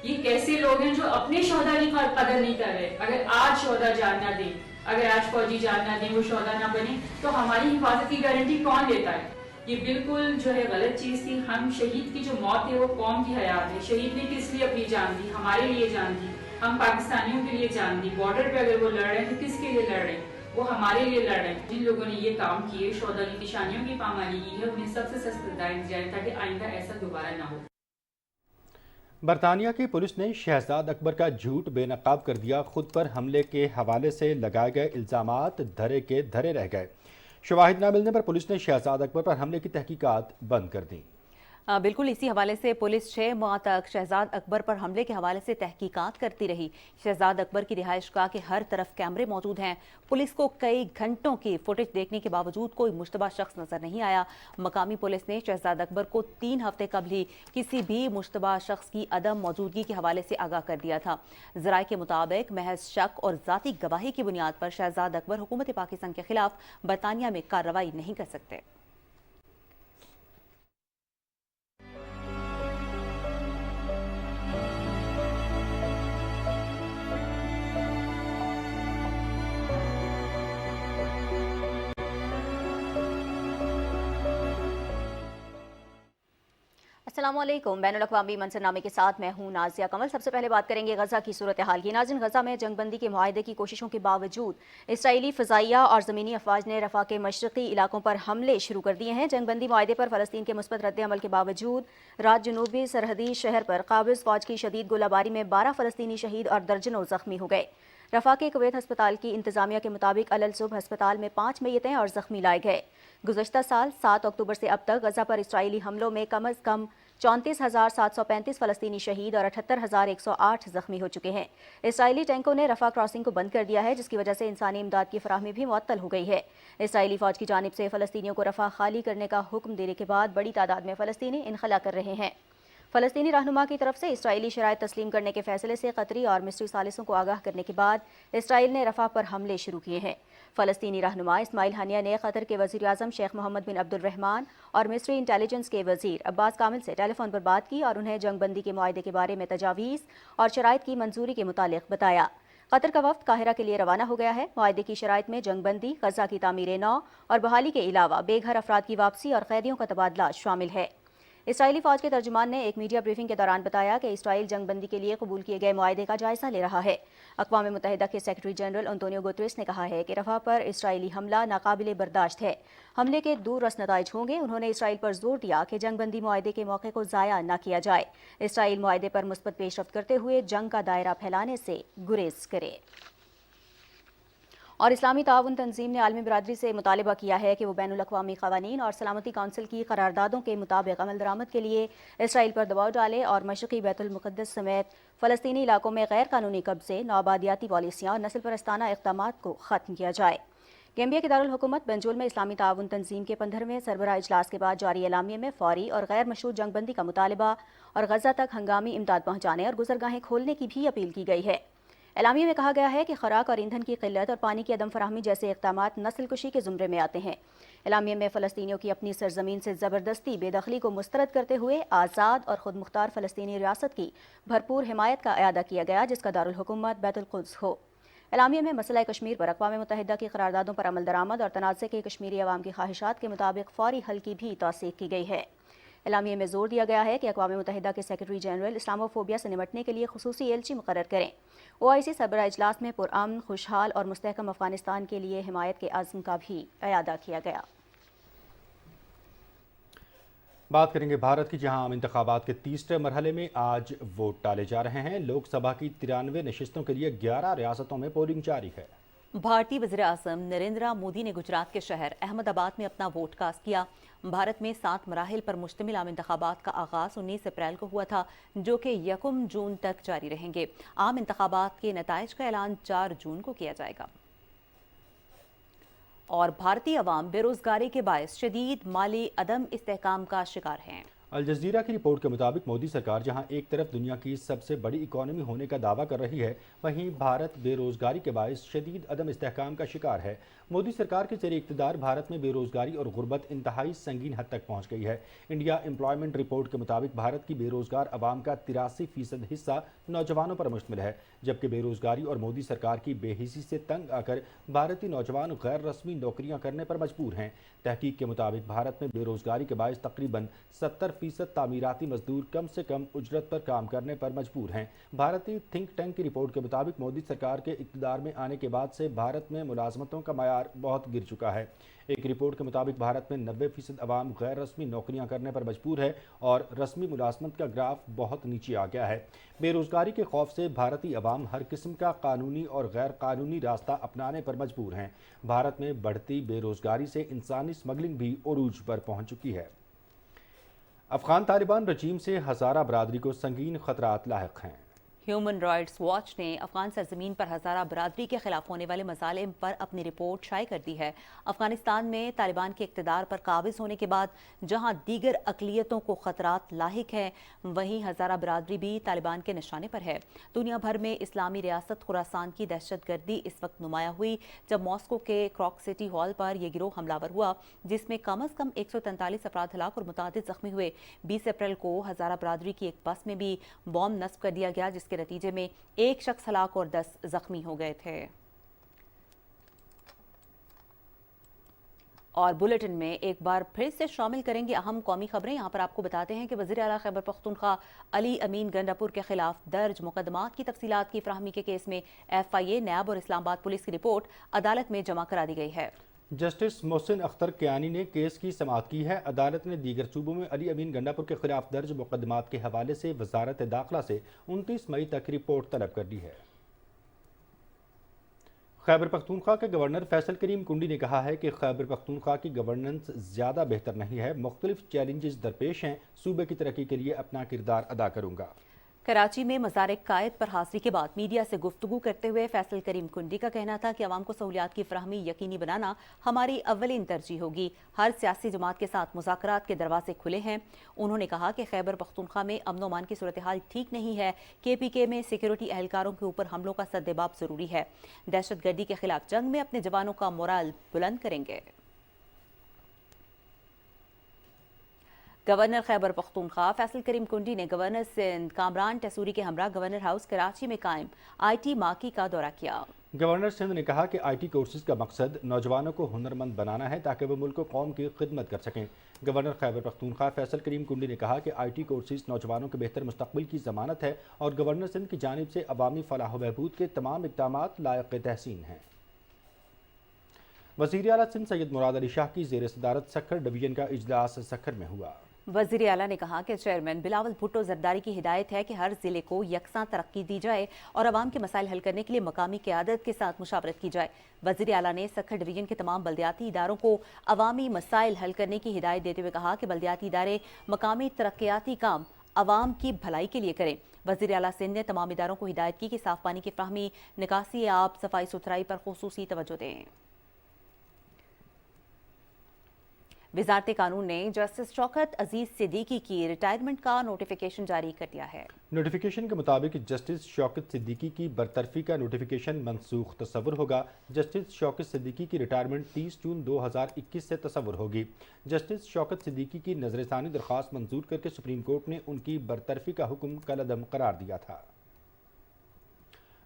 یہ کیسے لوگ ہیں جو اپنے شہداء کی قدر نہیں کر رہے؟ اگر آج شہداء جان نہ دیں، اگر آج فوجی جان نہ دیں، وہ شہداء نہ بنے تو ہماری حفاظت کی گارنٹی کون لیتا ہے؟ یہ بالکل جو ہے غلط چیز تھی۔ ہم شہید کی جو موت ہے وہ قوم کی حیات ہے۔ شہید نے کس لیے اپنی جان دی؟ ہمارے لیے جان دی، ہم پاکستانیوں کے لیے جان دی۔ بارڈر پہ اگر وہ لڑ رہے ہیں تو کس کے لیے لڑ رہے ہیں؟ وہ ہمارے لیے لڑ رہے ہیں۔ جن لوگوں نے یہ کام کیے، شہداء کی نشانیوں کی پامالی کی ہے، انہیں سب سے سخت سزا دی جائے تاکہ آئندہ ایسا دوبارہ نہ ہو۔ برطانیہ کی پولیس نے شہزاد اکبر کا جھوٹ بے نقاب کر دیا۔ خود پر حملے کے حوالے سے لگائے گئے الزامات دھرے کے دھرے رہ گئے۔ شواہد نہ ملنے پر پولیس نے شہزاد اکبر پر حملے کی تحقیقات بند کر دیں۔ बिल्कुल इसी हवाले से पुलिस 6 माह तक शहजाद अकबर पर हमले के हवाले से तहकीकात करती रही। शहजाद अकबर की रिहाइशगाह के हर तरफ कैमरे मौजूद हैं। पुलिस को कई घंटों की फुटेज देखने के बावजूद कोई मुश्तबा शख्स नजर नहीं आया। मकामी पुलिस ने शहजाद अकबर को 3 हफ्ते कबल ही किसी भी मुश्तबा शख्स की अदम मौजूदगी के हवाले से आगाह कर दिया था। जराये के मुताबिक महज शक और जाती गवाही की बुनियाद पर शहजाद अकबर हुकूमत पाकिस्तान के खिलाफ बरतानिया में कार्रवाई नहीं कर सकते। अस्सलामुअलैकुम। बैनुल-अक़वामी मंजरनामे के साथ मैं हूँ नाज़िया कमल। सबसे पहले बात करेंगे गजा की सूरत हाल की। नाज़रीन, गजा में जंगबंदी के मुआहदे की कोशिशों के बावजूद इसराइली फ़ज़ाइया और ज़मीनी अफ़वाज ने रफ़ा के मशरक़ी इलाकों पर हमले शुरू कर दिए हैं। जंगबंदी मुआहदे पर फ़लस्तीन के मुस्बत रद्द-ए-अमल के बावजूद रात जनूबी सरहदी शहर पर काबिज़ फ़ौज की शदीद गोलाबारी में 12 फ़लस्तीनी शहीद और दर्जनों ज़ख्मी हो गए। रफ़ा के कुवैत हस्पताल की इंतज़ामिया के मुताबिक अलल सुबह हस्पताल में 5 मैयतें और ज़ख्मी लाए गए। गुज़श्ता साल 7 अक्टूबर से अब तक गजा पर इसराइली हमलों में कम अज़ कम 34,735 फ़लस्तीनी शहीद और 78,108 ज़ख्मी हो चुके हैं। इसराइली टैंकों ने रफ़ा क्रॉसिंग को बंद कर दिया है, जिसकी वजह से इंसानी इमदाद की फराहमी भी मुअत्तल हो गई है। इसराइली फ़ौज की जानिब से फ़लस्तीनियों को रफ़ा खाली करने का हुक्म देने के बाद बड़ी तादाद में फ़लस्तीनी इनखला कर रहे हैं। फ़लस्तीनी रहनुमा की तरफ से इसराइली शराइत तस्लीम करने के फैसले से कतरी और मिस्री सालिसों को आगाह करने के बाद इसराइल ने रफ़ा पर हमले शुरू किए हैं। फ़लस्तीनी रहनुमा इस्माइल हानिया ने कतर के वज़ीर आज़म शेख मोहम्मद बिन अब्दुर्रहमान और मिस्री इंटेलिजेंस के वज़ीर अब्बास कामिल से टेलीफोन पर बात की और उन्हें जंगबंदी के मुआहदे के बारे में तजावीज़ और शराइत की मंजूरी के मुतालिक बताया। कतर का वफ़द काहिरा के लिए रवाना हो गया है। मुआहदे की शराइत में जंगबंदी, गजा की तामीर नौ और बहाली के अलावा बेघर अफराद की वापसी और कैदियों का तबादला शामिल है। इसराइली फ़ौज के तर्जुमान ने एक मीडिया ब्रीफिंग के दौरान बताया कि इसराइल जंगबंदी के लिए कबूल किए गए मुआहदे का जायज़ा ले रहा है। अक़वाम मुत्तहिदा के सेक्रेटरी जनरल अंतोनियो गुतरेस ने कहा है कि रफ़ा पर इसराइली हमला नाकाबिले बर्दाश्त है। हमले के दूररस नताइज होंगे। उन्होंने इसराइल पर जोर दिया कि जंगबंदी मुआहदे के मौके को ज़ाया न किया जाए। इसराइल मुआहदे पर मुस्बत पेशरफ्त करते हुए जंग का दायरा फैलाने से गुरेज करे। और इस्लामी ताउन तंजीम ने आलमी बरादरी से मुतालबा किया है कि वो बैनुल-अक़वामी क़वानीन और सलामती काउंसिल की करारदादों के मुताबिक अमल दरामद के लिए इसराइल पर दबाव डाले और मशरक़ी बैतुल मुक़द्दस समेत फ़लस्तीनी इलाकों में गैर कानूनी कब्ज़े, नौआबादियाती पॉलिसियाँ और नस्ल परस्ताना इक़दामात को ख़त्म किया जाए। गैम्बिया के दारुल हुकूमत बंजुल में इस्लामी ताउन तंजीम के 15वें सरबराह इजलास के बाद जारी एलामिये में फ़ौरी और गैर मशरूत जंगबंदी का मुतालबा और गजा तक हंगामी इमदाद पहुँचाने और गुज़रगाहें खोलने की भी अपील की गई है। एलामिया में कहा गया है कि खुराक और ईंधन की किल्लत और पानी की अदम फराहमी जैसे इक़दामात नस्ल कुशी के ज़ुमरे में आते हैं। एलामिया में फ़लस्तीनियों की अपनी सरजमीन से ज़बरदस्ती बेदखली को मुस्तरद करते हुए आज़ाद और खुद मुख्तार फ़लस्तीनी रियासत की भरपूर हिमायत का अयादा किया गया, जिसका दारुल हुकूमत बैतुल कुद्स हो। एलामिया में मसला कश्मीर पर अक़वाम मुत्तहिदा की करारदादों पर अमल दरामद और तनाज़े के कश्मीरी अवाम की ख्वाहिशात के मुताबिक फ़ौरी हल की भी तौसीक़ की गई है। एलामिया में जोर दिया गया है कि अक़वाम मुत्तहिदा के सेक्रेटरी जनरल इस्लामोफोबिया से निपटने के लिए खुसूसी एलची मुकर्रर करें। OIC सरबराह इजलास में पुरअमन, खुशहाल और मुस्तहकम अफ़गानिस्तान के लिए हिमायत के अज़्म का भी अयादा किया गया। बात करेंगे भारत की, जहां आम इंतखाबात के तीसरे मरहले में आज वोट डाले जा रहे हैं। लोकसभा की 93 नशिस्तों के लिए 11 रियासतों में पोलिंग जारी है। भारतीय वज़ीर आज़म नरेंद्र मोदी ने गुजरात के शहर अहमदाबाद में अपना वोट कास्ट किया। भारत में 7 मराहिल पर मुश्तमिल आम इंतखाबात का आगाज़ 19 अप्रैल को हुआ था, जो कि 1 जून तक जारी रहेंगे। आम इंतखाबात के नताइज का ऐलान 4 जून को किया जाएगा। और भारतीय अवाम बेरोजगारी के बायस शदीद माली अदम इस्तेहकाम का शिकार हैं। अल जज़ीरा की रिपोर्ट के मुताबिक मोदी सरकार जहां एक तरफ दुनिया की सबसे बड़ी इकॉनमी होने का दावा कर रही है, वहीं भारत बेरोजगारी के बायस शदीद अदम इस्तेहकाम का शिकार है। मोदी सरकार के ज़रिए इक़्तिदार भारत में बेरोजगारी और गुर्बत इंतहाई संगीन हद तक पहुँच गई है। इंडिया एम्प्लॉयमेंट रिपोर्ट के मुताबिक भारत की बेरोजगार आवाम का 83% हिस्सा नौजवानों पर मुश्तमिल है, जबकि बेरोजगारी और मोदी सरकार की बेहिसी से तंग आकर भारतीय नौजवान गैर रस्मी नौकरियां करने पर मजबूर हैं। तहकीक के मुताबिक भारत में बेरोजगारी के बायस तकरीबन 70% तामीराती मजदूर कम से कम उजरत पर काम करने पर मजबूर हैं। भारतीय थिंक टैंक की रिपोर्ट के मुताबिक मोदी सरकार के इक़्तिदार में आने के बाद से भारत में मुलाजमतों का मयार बहुत गिर चुका है। एक रिपोर्ट के मुताबिक भारत में 90% अवाम गैर रस्मी नौकरियां करने पर मजबूर है और रस्मी मुलाजमत का ग्राफ बहुत नीचे आ गया है। बेरोजगारी के खौफ से भारतीय अवाम हर किस्म का कानूनी और गैर कानूनी रास्ता अपनाने पर मजबूर हैं। भारत में बढ़ती बेरोजगारी से इंसानी स्मगलिंग भी उरूज पर पहुंच चुकी है। افغان طالبان رجیم سے ہزارہ برادری کو سنگین خطرات لاحق ہیں۔ ہیومن رائٹس واچ نے افغان سرزمین پر ہزارہ برادری کے خلاف ہونے والے مظالم پر اپنی رپورٹ شائع کر دی ہے۔ افغانستان میں طالبان کے اقتدار پر قابض ہونے کے بعد جہاں دیگر اقلیتوں کو خطرات لاحق ہیں، وہیں ہزارہ برادری بھی طالبان کے نشانے پر ہے۔ دنیا بھر میں اسلامی ریاست خراسان کی دہشت گردی اس وقت نمایاں ہوئی جب ماسکو کے کراک سٹی ہال پر یہ گروہ حملہ ور ہوا، جس میں کم از کم 143 افراد ہلاک اور متعدد زخمی ہوئے۔ 20 اپریل کو ہزارہ برادری کی ایک بس میں بھی بم نصب کر دیا گیا، جس کے نتیجے میں ایک شخص ہلاک اور 10 زخمی ہو گئے تھے۔ اور بلیٹن میں ایک بار پھر سے شامل کریں گے اہم قومی خبریں۔ یہاں پر آپ کو بتاتے ہیں کہ وزیر اعلیٰ خیبر پختونخوا علی امین گنڈاپور کے خلاف درج مقدمات کی تفصیلات کی فراہمی کے کیس میں FIA، نیب اور اسلام آباد پولیس کی رپورٹ عدالت میں جمع کرا دی گئی ہے۔ جسٹس محسن اختر کیانی نے کیس کی سماعت کی ہے۔ عدالت نے دیگر صوبوں میں علی امین گنڈاپور کے خلاف درج مقدمات کے حوالے سے وزارت داخلہ سے 29 مئی تک رپورٹ طلب کر دی ہے۔ خیبر پختونخوا کے گورنر فیصل کریم کنڈی نے کہا ہے کہ خیبر پختونخوا کی گورننس زیادہ بہتر نہیں ہے، مختلف چیلنجز درپیش ہیں، صوبے کی ترقی کے لیے اپنا کردار ادا کروں گا۔ کراچی میں مزار قائد پر حاضری کے بعد میڈیا سے گفتگو کرتے ہوئے فیصل کریم کنڈی کا کہنا تھا کہ عوام کو سہولیات کی فراہمی یقینی بنانا ہماری اولین ترجیح ہوگی۔ ہر سیاسی جماعت کے ساتھ مذاکرات کے دروازے کھلے ہیں۔ انہوں نے کہا کہ خیبر پختونخوا میں امن و امان کی صورتحال ٹھیک نہیں ہے۔ KPK میں سیکیورٹی اہلکاروں کے اوپر حملوں کا سدباب ضروری ہے۔ دہشت گردی کے خلاف جنگ میں اپنے جوانوں کا مورال بلند کریں گے۔ گورنر خیبر پختونخوا فیصل کریم کنڈی نے گورنر سندھ کامران ٹیسوری کے ہمراہ گورنر ہاؤس کراچی میں قائم IT مارکی کا دورہ کیا۔ گورنر سندھ نے کہا کہ IT کورسز کا مقصد نوجوانوں کو ہنرمند بنانا ہے تاکہ وہ ملک و قوم کی خدمت کر سکیں۔ گورنر خیبر پختونخوا فیصل کریم کنڈی نے کہا کہ IT کورسز نوجوانوں کے بہتر مستقبل کی ضمانت ہے اور گورنر سندھ کی جانب سے عوامی فلاح و بہبود کے تمام اقدامات لائق تحسین ہیں۔ وزیر اعلیٰ سندھ سید مراد علی شاہ کی زیر صدارت سکھر ڈویژن کا اجلاس سکھر میں ہوا۔ وزیر اعلیٰ نے کہا کہ چیئرمین بلاول بھٹو زرداری کی ہدایت ہے کہ ہر ضلع کو یکساں ترقی دی جائے اور عوام کے مسائل حل کرنے کے لیے مقامی قیادت کے ساتھ مشاورت کی جائے۔ وزیر اعلیٰ نے سکھر ڈویژن کے تمام بلدیاتی اداروں کو عوامی مسائل حل کرنے کی ہدایت دیتے ہوئے کہا کہ بلدیاتی ادارے مقامی ترقیاتی کام عوام کی بھلائی کے لیے کریں۔ وزیر اعلیٰ سندھ نے تمام اداروں کو ہدایت کی کہ صاف پانی کی فراہمی، نکاسی آب، صفائی ستھرائی پر خصوصی توجہ دیں۔ وزارت قانون نے جسٹس شوکت عزیز صدیقی کی ریٹائرمنٹ کا نوٹیفیکیشن جاری کر دیا ہے۔ نوٹیفیکیشن کے مطابق جسٹس شوکت صدیقی کی برطرفی کا نوٹیفیکیشن منسوخ تصور ہوگا۔ جسٹس شوکت صدیقی کی ریٹائرمنٹ 30 جون 2021 سے تصور ہوگی۔ جسٹس شوکت صدیقی کی نظر ثانی درخواست منظور کر کے سپریم کورٹ نے ان کی برطرفی کا حکم کالعدم قرار دیا تھا۔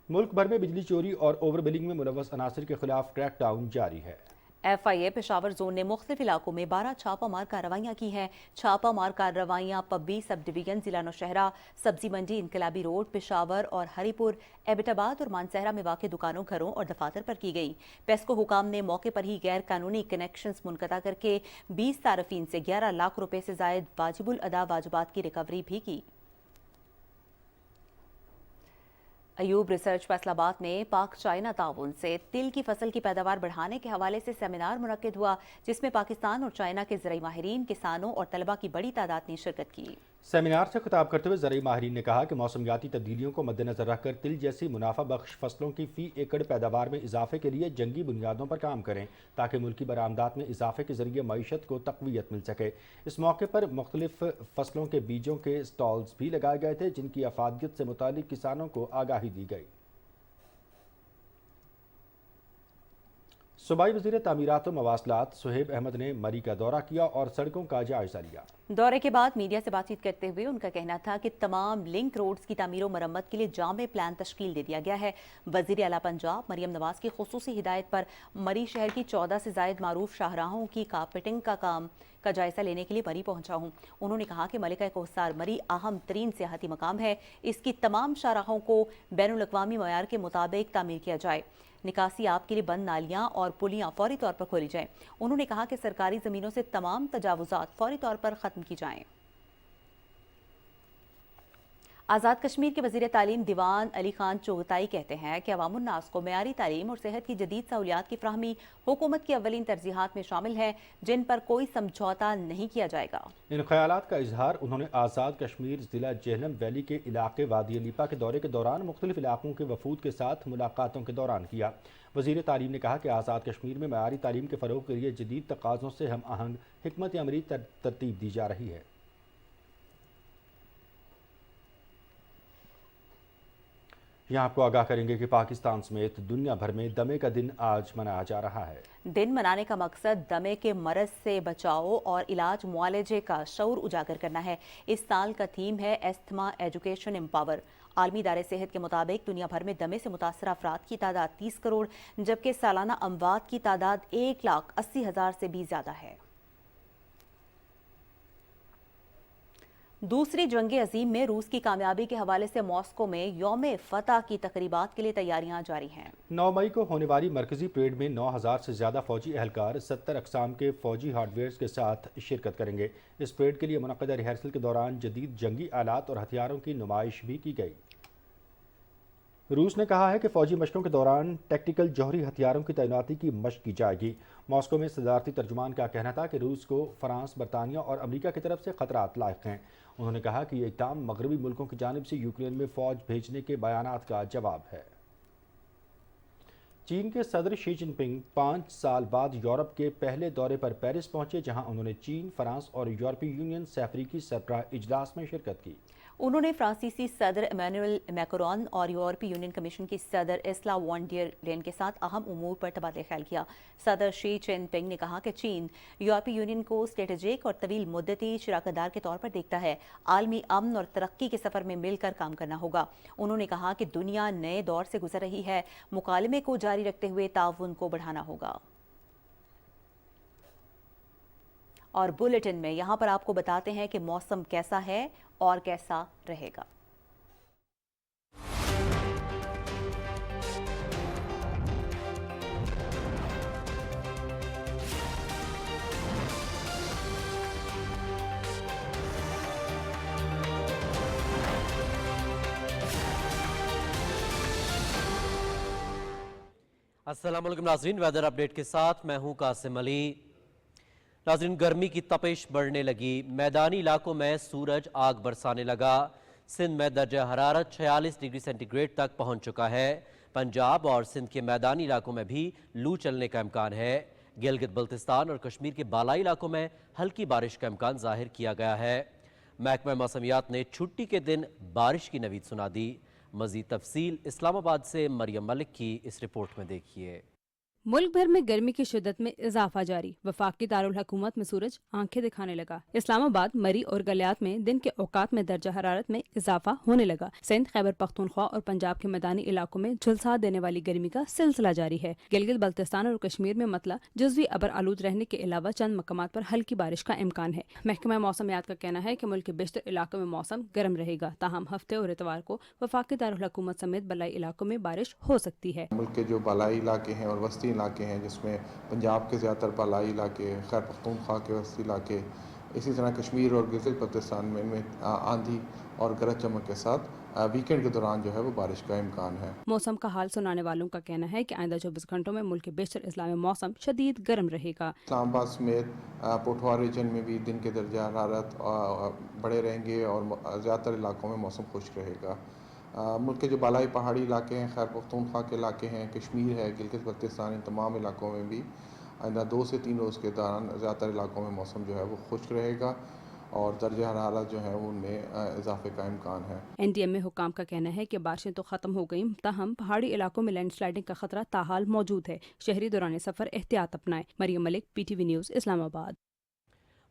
ملک بھر میں بجلی چوری اور اوور بلنگ میں ملوث عناصر کے خلاف کریک ڈاؤن جاری ہے۔ FIA پشاور زون نے مختلف علاقوں میں 12 چھاپہ مار کارروائیاں کی ہیں۔ چھاپہ مار کارروائیاں پبی سب ڈویژن ضلع نوشہرہ، سبزی منڈی انقلابی روڈ پشاور اور ہری پور، ایبٹ آباد اور مانسہرہ میں واقع دکانوں، گھروں اور دفاتر پر کی گئیں۔ پیسکو حکام نے موقع پر ہی غیر قانونی کنیکشنز منقطع کر کے 20 صارفین سے 11 لاکھ روپے سے زائد واجب الادا واجبات کی ریکوری بھی کی۔ ایوب ریسرچ فیصل آباد میں پاک چائنا تعاون سے تل کی فصل کی پیداوار بڑھانے کے حوالے سے سیمینار منعقد ہوا، جس میں پاکستان اور چائنا کے زرعی ماہرین، کسانوں اور طلباء کی بڑی تعداد نے شرکت کی۔ سیمینار سے خطاب کرتے ہوئے زرعی ماہرین نے کہا کہ موسمیاتی تبدیلیوں کو مد نظر رکھ کر تل جیسی منافع بخش فصلوں کی فی ایکڑ پیداوار میں اضافے کے لیے جنگی بنیادوں پر کام کریں تاکہ ملکی برآمدات میں اضافے کے ذریعے معیشت کو تقویت مل سکے۔ اس موقع پر مختلف فصلوں کے بیجوں کے سٹالز بھی لگائے گئے تھے، جن کی افادیت سے متعلق کسانوں کو آگاہی دی گئی۔ صوبائی وزیر تعمیرات و مواصلات سہیب احمد نے مری کا دورہ کیا اور سڑکوں کا جائزہ لیا۔ دورے کے بعد میڈیا سے بات چیت کرتے ہوئے ان کا کہنا تھا کہ تمام لنک روڈز کی تعمیر و مرمت کے لیے جامع پلان تشکیل دے دیا گیا ہے۔ وزیر اعلیٰ پنجاب مریم نواز کی خصوصی ہدایت پر مری شہر کی 14 سے زائد معروف شاہراہوں کی کارپیٹنگ کا کام کا جائزہ لینے کے لیے مری پہنچا ہوں۔ انہوں نے کہا کہ ملکہ کوہسار مری اہم ترین سیاحتی مقام ہے، اس کی تمام شاہراہوں کو بین الاقوامی معیار کے مطابق تعمیر کیا جائے۔ نکاسی آب کے لیے بند نالیاں اور پلیاں فوری طور پر کھولی جائیں۔ انہوں نے کہا کہ سرکاری زمینوں سے تمام تجاوزات فوری طور پر ختم کی جائیں۔ آزاد کشمیر کے وزیر تعلیم دیوان علی خان چغتائی کہتے ہیں کہ عوام الناس کو معیاری تعلیم اور صحت کی جدید سہولیات کی فراہمی حکومت کی اولین ترجیحات میں شامل ہے، جن پر کوئی سمجھوتا نہیں کیا جائے گا۔ ان خیالات کا اظہار انہوں نے آزاد کشمیر ضلع جہلم ویلی کے علاقے وادی لیپا کے دورے کے دوران مختلف علاقوں کے وفود کے ساتھ ملاقاتوں کے دوران کیا۔ وزیر تعلیم نے کہا کہ آزاد کشمیر میں معیاری تعلیم کے فروغ کے لیے جدید تقاضوں سے ہم آہنگ حکمت عملی ترتیب دی جا رہی ہے۔ یہاں آپ کو آگاہ کریں گے کہ پاکستان سمیت دنیا بھر میں دمے کا دن آج منایا جا رہا ہے۔ دن منانے کا مقصد دمے کے مرض سے بچاؤ اور علاج معالجے کا شعور اجاگر کرنا ہے۔ اس سال کا تھیم ہے ایستھما ایجوکیشن امپاور۔ عالمی ادارے صحت کے مطابق دنیا بھر میں دمے سے متاثرہ افراد کی تعداد 30 کروڑ جبکہ سالانہ اموات کی تعداد 1,80,000 سے بھی زیادہ ہے۔ دوسری جنگ عظیم میں روس کی کامیابی کے حوالے سے ماسکو میں یوم فتح کی تقریبات کے لیے تیاریاں جاری ہیں۔ 9 مئی کو ہونے والی مرکزی پریڈ میں 9,000 سے زیادہ فوجی اہلکار 70 اقسام کے فوجی ہارڈ ویئرز کے ساتھ شرکت کریں گے۔ اس پریڈ کے لیے منعقدہ ریہرسل کے دوران جدید جنگی آلات اور ہتھیاروں کی نمائش بھی کی گئی۔ روس نے کہا ہے کہ فوجی مشقوں کے دوران ٹیکٹیکل جوہری ہتھیاروں کی تعیناتی کی مشق کی جائے گی۔ ماسکو میں صدارتی ترجمان کا کہنا تھا کہ روس کو فرانس، برطانیہ اور امریکہ کی طرف سے خطرات لاحق ہیں۔ انہوں نے کہا کہ یہ اقدام مغربی ملکوں کی جانب سے یوکرین میں فوج بھیجنے کے بیانات کا جواب ہے۔ چین کے صدر شی جن پنگ 5 سال بعد یورپ کے پہلے دورے پر پیرس پہنچے، جہاں انہوں نے چین، فرانس اور یورپی یونین سے افریقی سربراہ اجلاس میں شرکت کی۔ انہوں نے فرانسیسی صدر ایمینوئل میکرون اور یورپی یونین کمیشن کی صدر ارسلا وان ڈیر لین کے ساتھ اہم امور پر تبادلہ خیال کیا۔ صدر شی جن پنگ نے کہا کہ چین یورپی یونین کو اسٹریٹجک اور طویل مدتی شراکت دار کے طور پر دیکھتا ہے۔ عالمی امن اور ترقی کے سفر میں مل کر کام کرنا ہوگا۔ انہوں نے کہا کہ دنیا نئے دور سے گزر رہی ہے، مکالمے کو جاری رکھتے ہوئے تعاون کو بڑھانا ہوگا۔ اور بلیٹن میں یہاں پر آپ کو بتاتے ہیں کہ موسم کیسا ہے اور کیسا رہے گا۔ السلام علیکم ناظرین، ویدر اپڈیٹ کے ساتھ میں ہوں قاسم علی۔ ناظرین، گرمی کی تپش بڑھنے لگی، میدانی علاقوں میں سورج آگ برسانے لگا۔ سندھ میں درجہ حرارت 46 ڈگری سینٹی گریڈ تک پہنچ چکا ہے۔ پنجاب اور سندھ کے میدانی علاقوں میں بھی لو چلنے کا امکان ہے۔ گلگت بلتستان اور کشمیر کے بالائی علاقوں میں ہلکی بارش کا امکان ظاہر کیا گیا ہے۔ محکمہ موسمیات نے چھٹی کے دن بارش کی نوید سنا دی۔ مزید تفصیل اسلام آباد سے مریم ملک کی اس رپورٹ میں دیکھیے۔ ملک بھر میں گرمی کی شدت میں اضافہ جاری، وفاقی دارالحکومت میں سورج آنکھیں دکھانے لگا۔ اسلام آباد، مری اور گلیات میں دن کے اوقات میں درجہ حرارت میں اضافہ ہونے لگا۔ سندھ، خیبر پختونخوا اور پنجاب کے میدانی علاقوں میں جھلسا دینے والی گرمی کا سلسلہ جاری ہے۔ گلگت بلتستان اور کشمیر میں مطلع جزوی ابر آلود رہنے کے علاوہ چند مقامات پر ہلکی بارش کا امکان ہے۔ محکمہ موسمیات کا کہنا ہے کہ ملک کے بیشتر علاقوں میں موسم گرم رہے گا، تاہم ہفتے اور اتوار کو وفاقی دارالحکومت سمیت بالائی علاقوں میں بارش ہو سکتی ہے۔ ملک کے جو بالائی علاقے ہیں اور وسطی علاقے ہیں، جس میں پنجاب کے زیادہ تر بالائی علاقے، خیبر پختونخوا کے وسطی علاقے، اسی طرح کشمیر اور گلگت بلتستان میں ان میں آندھی اور گرج چمک کے ساتھ ویکینڈ کے دوران جو ہے وہ بارش کا امکان ہے۔ موسم کا حال سنانے والوں کا کہنا ہے کہ آئندہ 24 گھنٹوں میں ملک کے بیشتر اضلاع میں موسم شدید گرم رہے گا۔ اسلام آباد سمیت پوٹھوار ریجن میں بھی دن کے درجہ حرارت بڑے رہیں گے اور زیادہ تر علاقوں میں موسم خشک رہے گا۔ ملک کے جو بالائی پہاڑی علاقے ہیں، خیبر پختونخوا کے علاقے ہیں، کشمیر ہے، گلگت بلتستان، ان تمام علاقوں میں بھی آئندہ 2 سے 3 روز کے دوران زیادہ تر علاقوں میں موسم جو ہے وہ خشک رہے گا اور درجہ حرارت جو ہے ان میں اضافے کا امکان ہے۔ این ڈی ایم میں حکام کا کہنا ہے کہ بارشیں تو ختم ہو گئیں، تاہم پہاڑی علاقوں میں لینڈ سلائڈنگ کا خطرہ تاحال موجود ہے۔ شہری دوران سفر احتیاط اپنائیں۔ مریم ملک، پی ٹی وی نیوز، اسلام آباد۔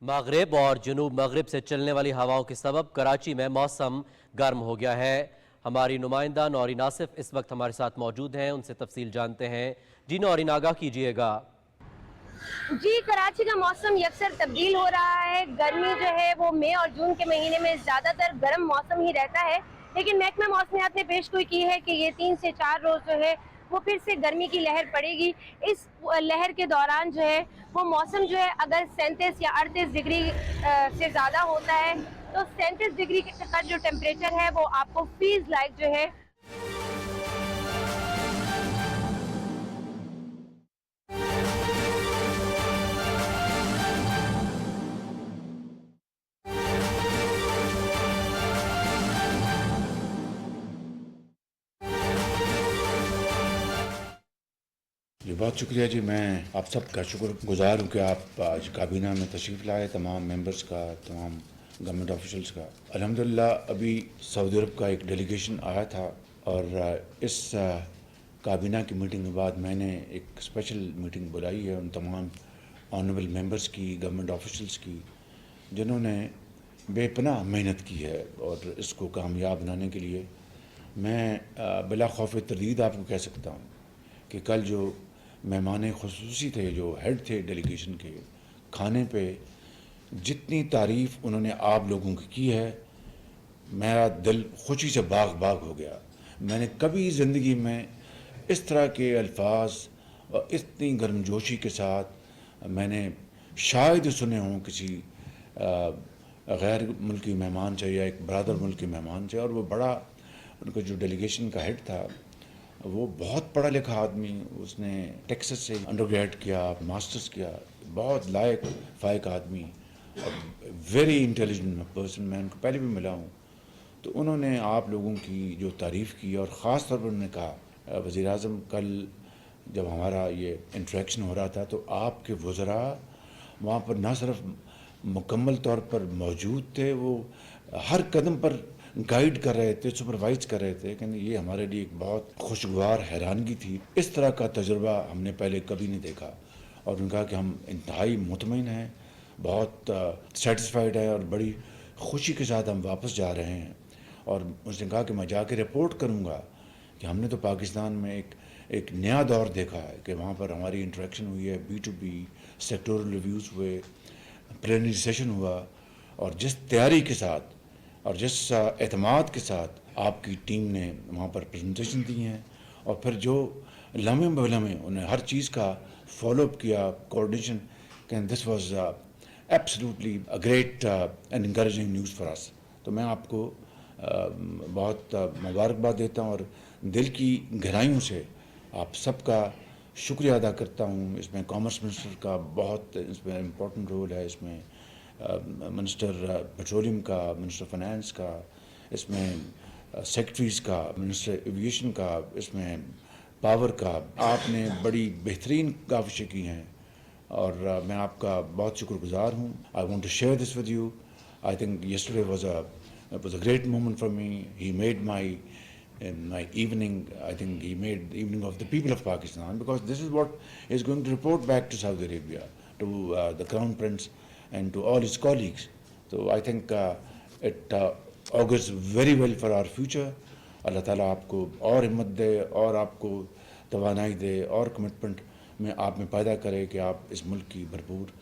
مغرب اور جنوب مغرب سے چلنے والی ہواؤں کے سبب کراچی میں موسم گرم ہو گیا ہے۔ ہماری نمائندہ نورین آصف اس وقت ہمارے ساتھ موجود ہیں، ان سے تفصیل جانتے ہیں۔ جی نورین، آگاہ کیجیے گا۔ جی، کراچی کا موسم یکسر تبدیل ہو رہا ہے۔ گرمی جو ہے وہ مئی اور جون کے مہینے میں زیادہ تر گرم موسم ہی رہتا ہے، لیکن محکمہ موسمیات نے پیش گوئی کی ہے کہ یہ 3 سے 4 روز جو ہے وہ پھر سے گرمی کی لہر پڑے گی۔ اس لہر کے دوران جو ہے وہ موسم جو ہے اگر 37 یا 38 ڈگری سے زیادہ ہوتا ہے तो 37 डिग्री का जो टेम्परेचर है वो आपको फ्रीज लाइक जो है जी बहुत शुक्रिया जी। मैं आप सबका शुक्रगुजार हूँ कि आप आज काबीना में तशरीफ़ लाए, तमाम मेंबर्स का, तमाम गवर्नमेंट ऑफिशियल्स का। अल्हम्दुलिल्लाह अभी सऊदी अरब का एक डेलीगेशन आया था और इस काबीना की मीटिंग के बाद मैंने एक स्पेशल मीटिंग बुलाई है उन तमाम ऑनरेबल मेंबर्स की, गवर्नमेंट ऑफिशियल्स की, जिन्होंने बेपनाह मेहनत की है और इसको कामयाब बनाने के लिए। मैं बिला खौफ तरदीद आपको कह सकता हूँ कि कल जो मेहमान खुसूसी थे, जो हेड थे डेलीगेशन के, खाने पे जितनी तारीफ़ उन्होंने आप लोगों की है, मेरा दिल खुशी से बाग बाग हो गया। मैंने कभी ज़िंदगी में इस तरह के अल्फाज और इतनी गर्मजोशी के साथ मैंने शायद सुने हों किसी गैर मुल्की मेहमान से या एक बरादर मुल्क के मेहमान से। और वो बड़ा, उनका जो डेलीगेशन का हेड था वो बहुत पढ़ा लिखा आदमी, उसने टेक्सास से अंडरग्रेड किया, मास्टर्स किया, बहुत लायक फायक आदमी और वेरी इंटेलिजेंट पर्सन। मैं उनको पहले भी मिला हूँ। तो उन्होंने आप लोगों की जो तारीफ़ की और ख़ास तौर पर उन्होंने कहा, वज़ीर आज़म कल जब हमारा ये इंटरेक्शन हो रहा था तो आपके वज़रा वहाँ पर न सिर्फ मुकम्मल तौर पर मौजूद थे, वो हर कदम पर गाइड कर रहे थे, सुपरवाइज कर रहे थे। कि ये हमारे लिए एक बहुत खुशगवार हैरानगी थी। इस तरह का तजुर्बा हमने पहले कभी नहीं देखा। और उन्होंने कहा कि हम इंतहाई मुतमईन हैं, बहुत सेटिस्फाइड है और बड़ी खुशी के साथ हम वापस जा रहे हैं। और उसने कहा कि मैं जाके रिपोर्ट करूँगा कि हमने तो पाकिस्तान में एक नया दौर देखा है कि वहाँ पर हमारी इंटरेक्शन हुई है, B2B सेक्टोरल रिव्यूज़ हुए, प्लेनरी सेशन हुआ, और जिस तैयारी के साथ और जिस एतमाद के साथ आपकी टीम ने वहाँ पर प्रेजेंटेशन दी हैं और फिर जो लम्हे बलम्हे उन्हें हर चीज़ का फॉलोअप किया, coordination, can this was absolutely a great and encouraging news for us. तो मैं आपको बहुत मुबारकबाद देता हूँ और दिल की गहराइयों से आप सबका शुक्रिया अदा करता हूँ। इसमें कॉमर्स मिनिस्टर का बहुत इसमें इम्पोर्टेंट रोल है, इसमें मिनिस्टर पेट्रोलियम का, मिनिस्टर फाइनेंस का, इसमें सेक्रेटरीज़ का, मिनिस्टर एविएशन का, इसमें पावर का। आपने बड़ी बेहतरीन काविशें की हैं और मैं आपका बहुत शुक्रगुजार हूँ। I want to share this with you. I think yesterday was a great moment for me. He made my evening. I think he made the evening of the people of Pakistan, because this is what is going to report back to Saudi Arabia, to the Crown Prince and to all his colleagues. So I think it augurs very well for our future. Allah Ta'ala आपको और हिम्मत दे और आपको तवानाई दे और commitment में आप में पैदा करे कि आप इस मुल्क की भरपूर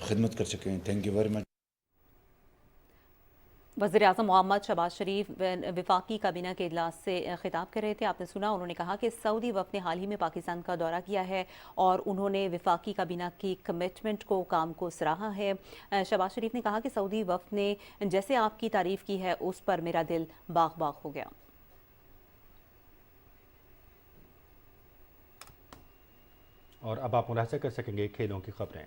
खिदमत कर सकें। Thank you very much. वज़ीर-ए-आज़म मोहम्मद शहबाज शरीफ वफाकी काबीना के इजलास से खिताब कर रहे थे। आपने सुना, उन्होंने कहा कि सऊदी वफ़द ने हाल ही में पाकिस्तान का दौरा किया है और उन्होंने वफाकी काबीना की कमिटमेंट को, काम को सराहा है। शहबाज शरीफ ने कहा कि सऊदी वफ़द ने जैसे आपकी तारीफ़ की है उस पर मेरा दिल बाग बाग हो गया। और अब आप मुलाहिज़ा कर सकेंगे खेलों की खबरें।